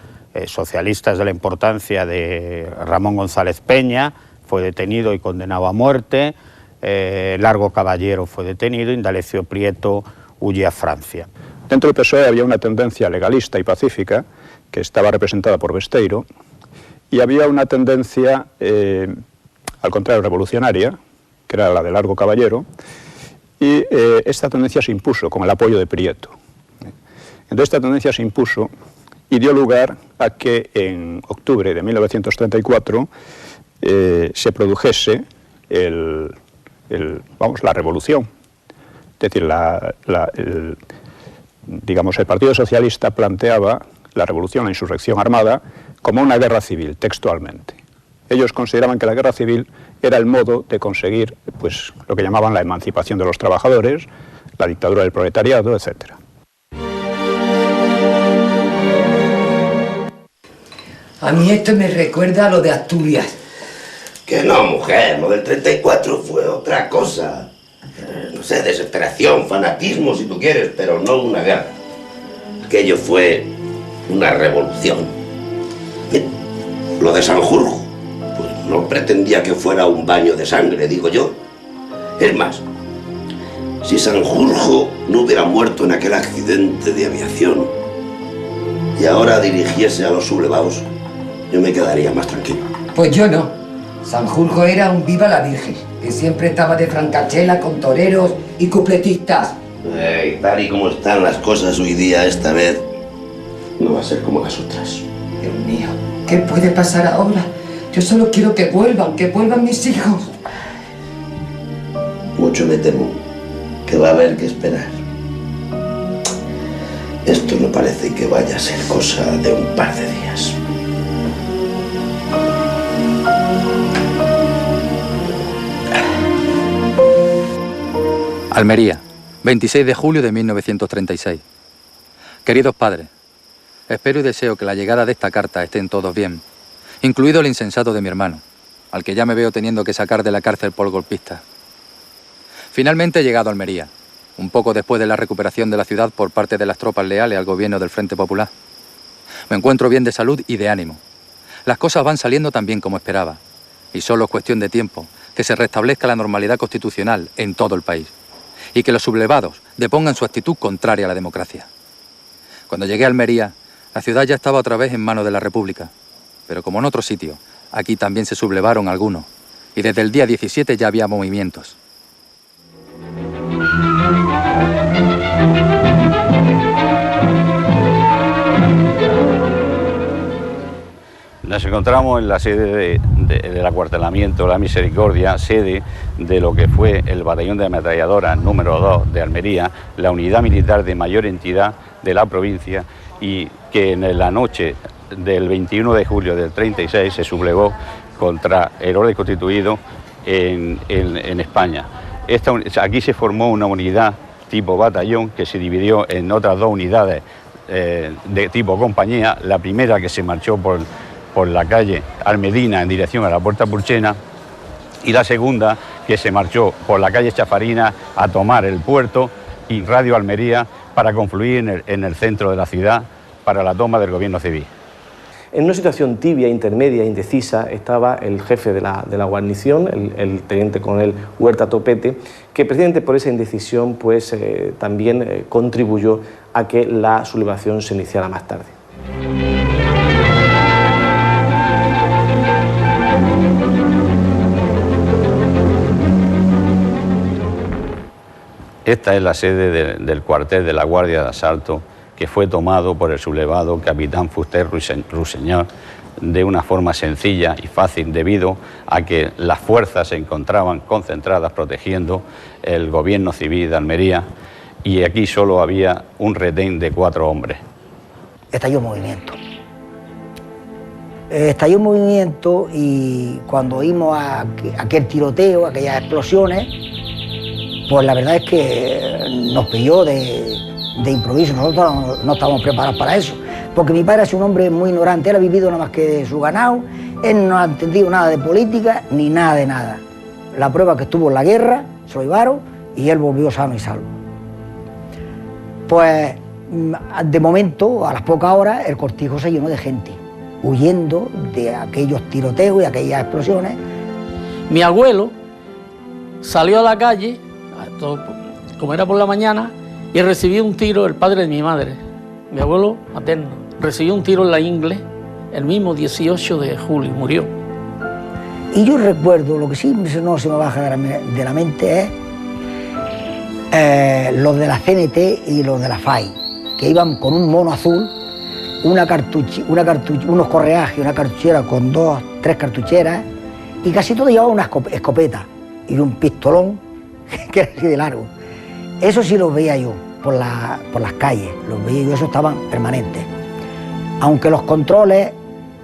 Socialistas de la importancia de Ramón González Peña fue detenido y condenado a muerte, Largo Caballero fue detenido, Indalecio Prieto huye a Francia. Dentro del PSOE había una tendencia legalista y pacífica, que estaba representada por Besteiro, y había una tendencia, al contrario, revolucionaria, que era la de Largo Caballero, y esta tendencia se impuso con el apoyo de Prieto. Entonces esta tendencia se impuso y dio lugar a que en octubre de 1934 se produjese la revolución. Es decir, el Partido Socialista planteaba la revolución, la insurrección armada, como una guerra civil, textualmente. Ellos consideraban que la guerra civil era el modo de conseguir, pues, lo que llamaban la emancipación de los trabajadores, la dictadura del proletariado, etc. A mí esto me recuerda a lo de Asturias. Que no, mujer, lo del 34 fue otra cosa. No sé, desesperación, fanatismo, si tú quieres, pero no una guerra. Aquello fue una revolución. Lo de Sanjurjo, pues no pretendía que fuera un baño de sangre, digo yo. Es más, si Sanjurjo no hubiera muerto en aquel accidente de aviación y ahora dirigiese a los sublevados, yo me quedaría más tranquilo. Pues yo no. Sanjurjo era un viva la Virgen, que siempre estaba de francachela con toreros y cupletistas. Tal y como están las cosas hoy día, esta vez no va a ser como las otras. Dios mío, ¿qué puede pasar ahora? Yo solo quiero que vuelvan mis hijos. Mucho me temo que va a haber que esperar. Esto no parece que vaya a ser cosa de un par de días. Almería, 26 de julio de 1936. Queridos padres, espero y deseo que la llegada de esta carta estén todos bien, incluido el insensato de mi hermano, al que ya me veo teniendo que sacar de la cárcel por golpista. Finalmente he llegado a Almería, un poco después de la recuperación de la ciudad por parte de las tropas leales al gobierno del Frente Popular. Me encuentro bien de salud y de ánimo. Las cosas van saliendo tan bien como esperaba, y solo es cuestión de tiempo que se restablezca la normalidad constitucional en todo el país, y que los sublevados depongan su actitud contraria a la democracia. Cuando llegué a Almería, la ciudad ya estaba otra vez en manos de la República, pero como en otro sitio, aquí también se sublevaron algunos, y desde el día 17 ya había movimientos. Nos encontramos en la sede del acuartelamiento La Misericordia, sede de lo que fue el batallón de ametralladoras número 2 de Almería, la unidad militar de mayor entidad de la provincia, y que en la noche del 21 de julio del 36 se sublevó contra el orden constituido en España. Aquí se formó una unidad tipo batallón que se dividió en otras dos unidades de tipo compañía, la primera que se marchó por la calle Almedina en dirección a la Puerta Purchena, y la segunda que se marchó por la calle Chafarina a tomar el puerto y Radio Almería para confluir en el centro de la ciudad para la toma del gobierno civil. En una situación tibia, intermedia, indecisa, estaba el jefe de la guarnición, el teniente coronel Huerta Topete, que precisamente por esa indecisión pues, también contribuyó a que la sublevación se iniciara más tarde. Esta es la sede del cuartel de la Guardia de Asalto, que fue tomado por el sublevado capitán Fuster Ruiseñor de una forma sencilla y fácil, debido a que las fuerzas se encontraban concentradas protegiendo el gobierno civil de Almería, y aquí solo había un retén de 4 hombres. Estalló un movimiento. Estalló un movimiento, y cuando oímos aquel tiroteo, aquellas explosiones, pues la verdad es que nos pilló de improviso. Nosotros no estábamos preparados para eso, porque mi padre es un hombre muy ignorante. Él ha vivido nada más que de su ganado, él no ha entendido nada de política ni nada de nada. La prueba que estuvo en la guerra, se lo llevaron y él volvió sano y salvo. Pues de momento, a las pocas horas, el cortijo se llenó de gente, huyendo de aquellos tiroteos y aquellas explosiones. Mi abuelo salió a la calle, como era por la mañana, y recibió un tiro, el padre de mi madre, mi abuelo materno, recibió un tiro en la ingle el mismo 18 de julio, murió. Y yo recuerdo, lo que sí no se me baja de la mente es los de la CNT y los de la FAI, que iban con un mono azul, unos correajes, una cartuchera con 2, 3 cartucheras, y casi todos llevaban una escopeta y un pistolón que era así de largo. Eso sí los veía yo por las calles, los veía yo, eso estaban permanentes. Aunque los controles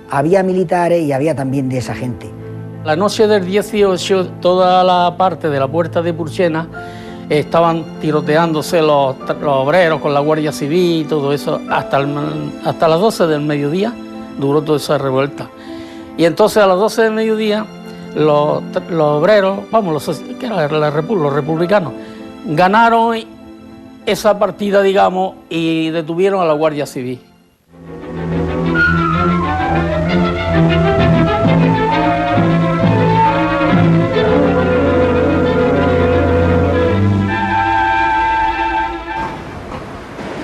había militares y había también de esa gente. La noche del 18, toda la parte de la Puerta de Purchena estaban tiroteándose los obreros con la Guardia Civil y todo eso, hasta las 12 del mediodía duró toda esa revuelta. Y entonces a las 12 del mediodía los obreros, los republicanos, ganaron esa partida, digamos, y detuvieron a la Guardia Civil.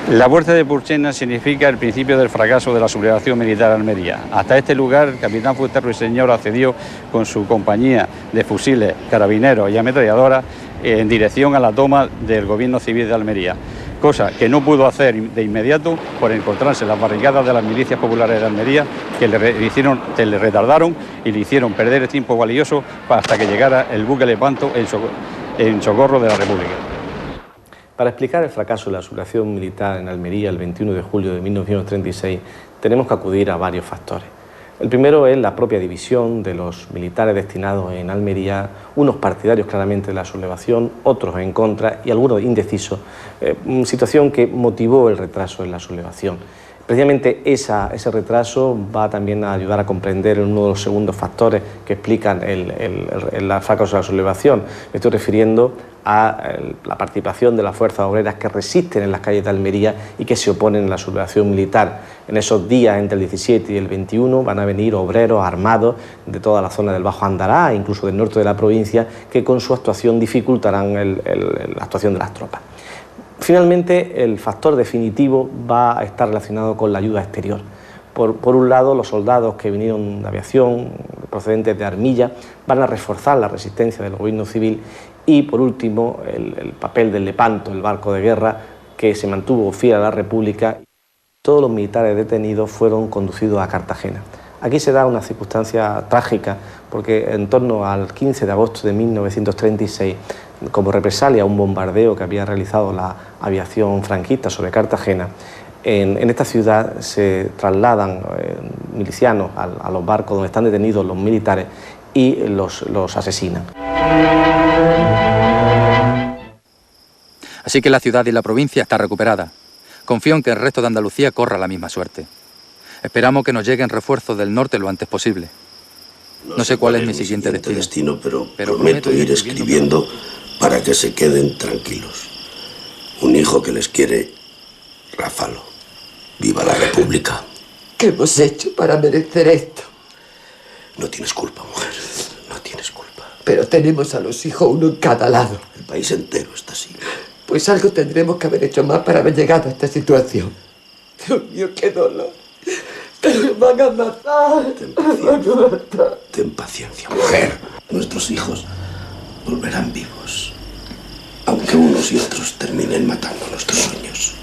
La Puerta de Purchena significa el principio del fracaso de la sublevación militar de Almería. Hasta este lugar, el capitán Fuster Ruiseñor accedió con su compañía de fusiles, carabineros y ametralladoras en dirección a la toma del gobierno civil de Almería, cosa que no pudo hacer de inmediato por encontrarse las barricadas de las milicias populares de Almería que le retardaron y le hicieron perder el tiempo valioso hasta que llegara el buque Lepanto en socorro de la República. Para explicar el fracaso de la sublevación militar en Almería el 21 de julio de 1936 tenemos que acudir a varios factores. El primero es la propia división de los militares destinados en Almería, unos partidarios claramente de la sublevación, otros en contra y algunos indecisos, situación que motivó el retraso en la sublevación. Precisamente ese retraso va también a ayudar a comprender uno de los segundos factores que explican el fracaso de la sublevación. Me estoy refiriendo a la participación de las fuerzas obreras que resisten en las calles de Almería y que se oponen a la sublevación militar. En esos días, entre el 17 y el 21, van a venir obreros armados de toda la zona del Bajo Andará, incluso del norte de la provincia, que con su actuación dificultarán la actuación de las tropas. Finalmente, el factor definitivo va a estar relacionado con la ayuda exterior. Por un lado, los soldados que vinieron de aviación, procedentes de Armilla, van a reforzar la resistencia del gobierno civil y, por último, el papel del Lepanto, el barco de guerra, que se mantuvo fiel a la República. Todos los militares detenidos fueron conducidos a Cartagena. Aquí se da una circunstancia trágica, porque en torno al 15 de agosto de 1936, como represalia a un bombardeo que había realizado la aviación franquista sobre Cartagena, en esta ciudad se trasladan milicianos a los barcos donde están detenidos los militares y los asesinan. Así que la ciudad y la provincia está recuperada. Confío en que el resto de Andalucía corra la misma suerte. Esperamos que nos lleguen refuerzos del norte lo antes posible. No sé cuál es mi siguiente destino, pero prometo ir escribiendo para que se queden tranquilos. Un hijo que les quiere, Ráfalo. ¡Viva la República! ¿Qué hemos hecho para merecer esto? No tienes culpa, mujer. No tienes culpa. Pero tenemos a los hijos uno en cada lado. El país entero está así. Pues algo tendremos que haber hecho más para haber llegado a esta situación. Dios mío, qué dolor. Pero me van a matar. Ten paciencia, mujer. Nuestros hijos volverán vivos. Aunque unos y otros terminen matando nuestros sueños.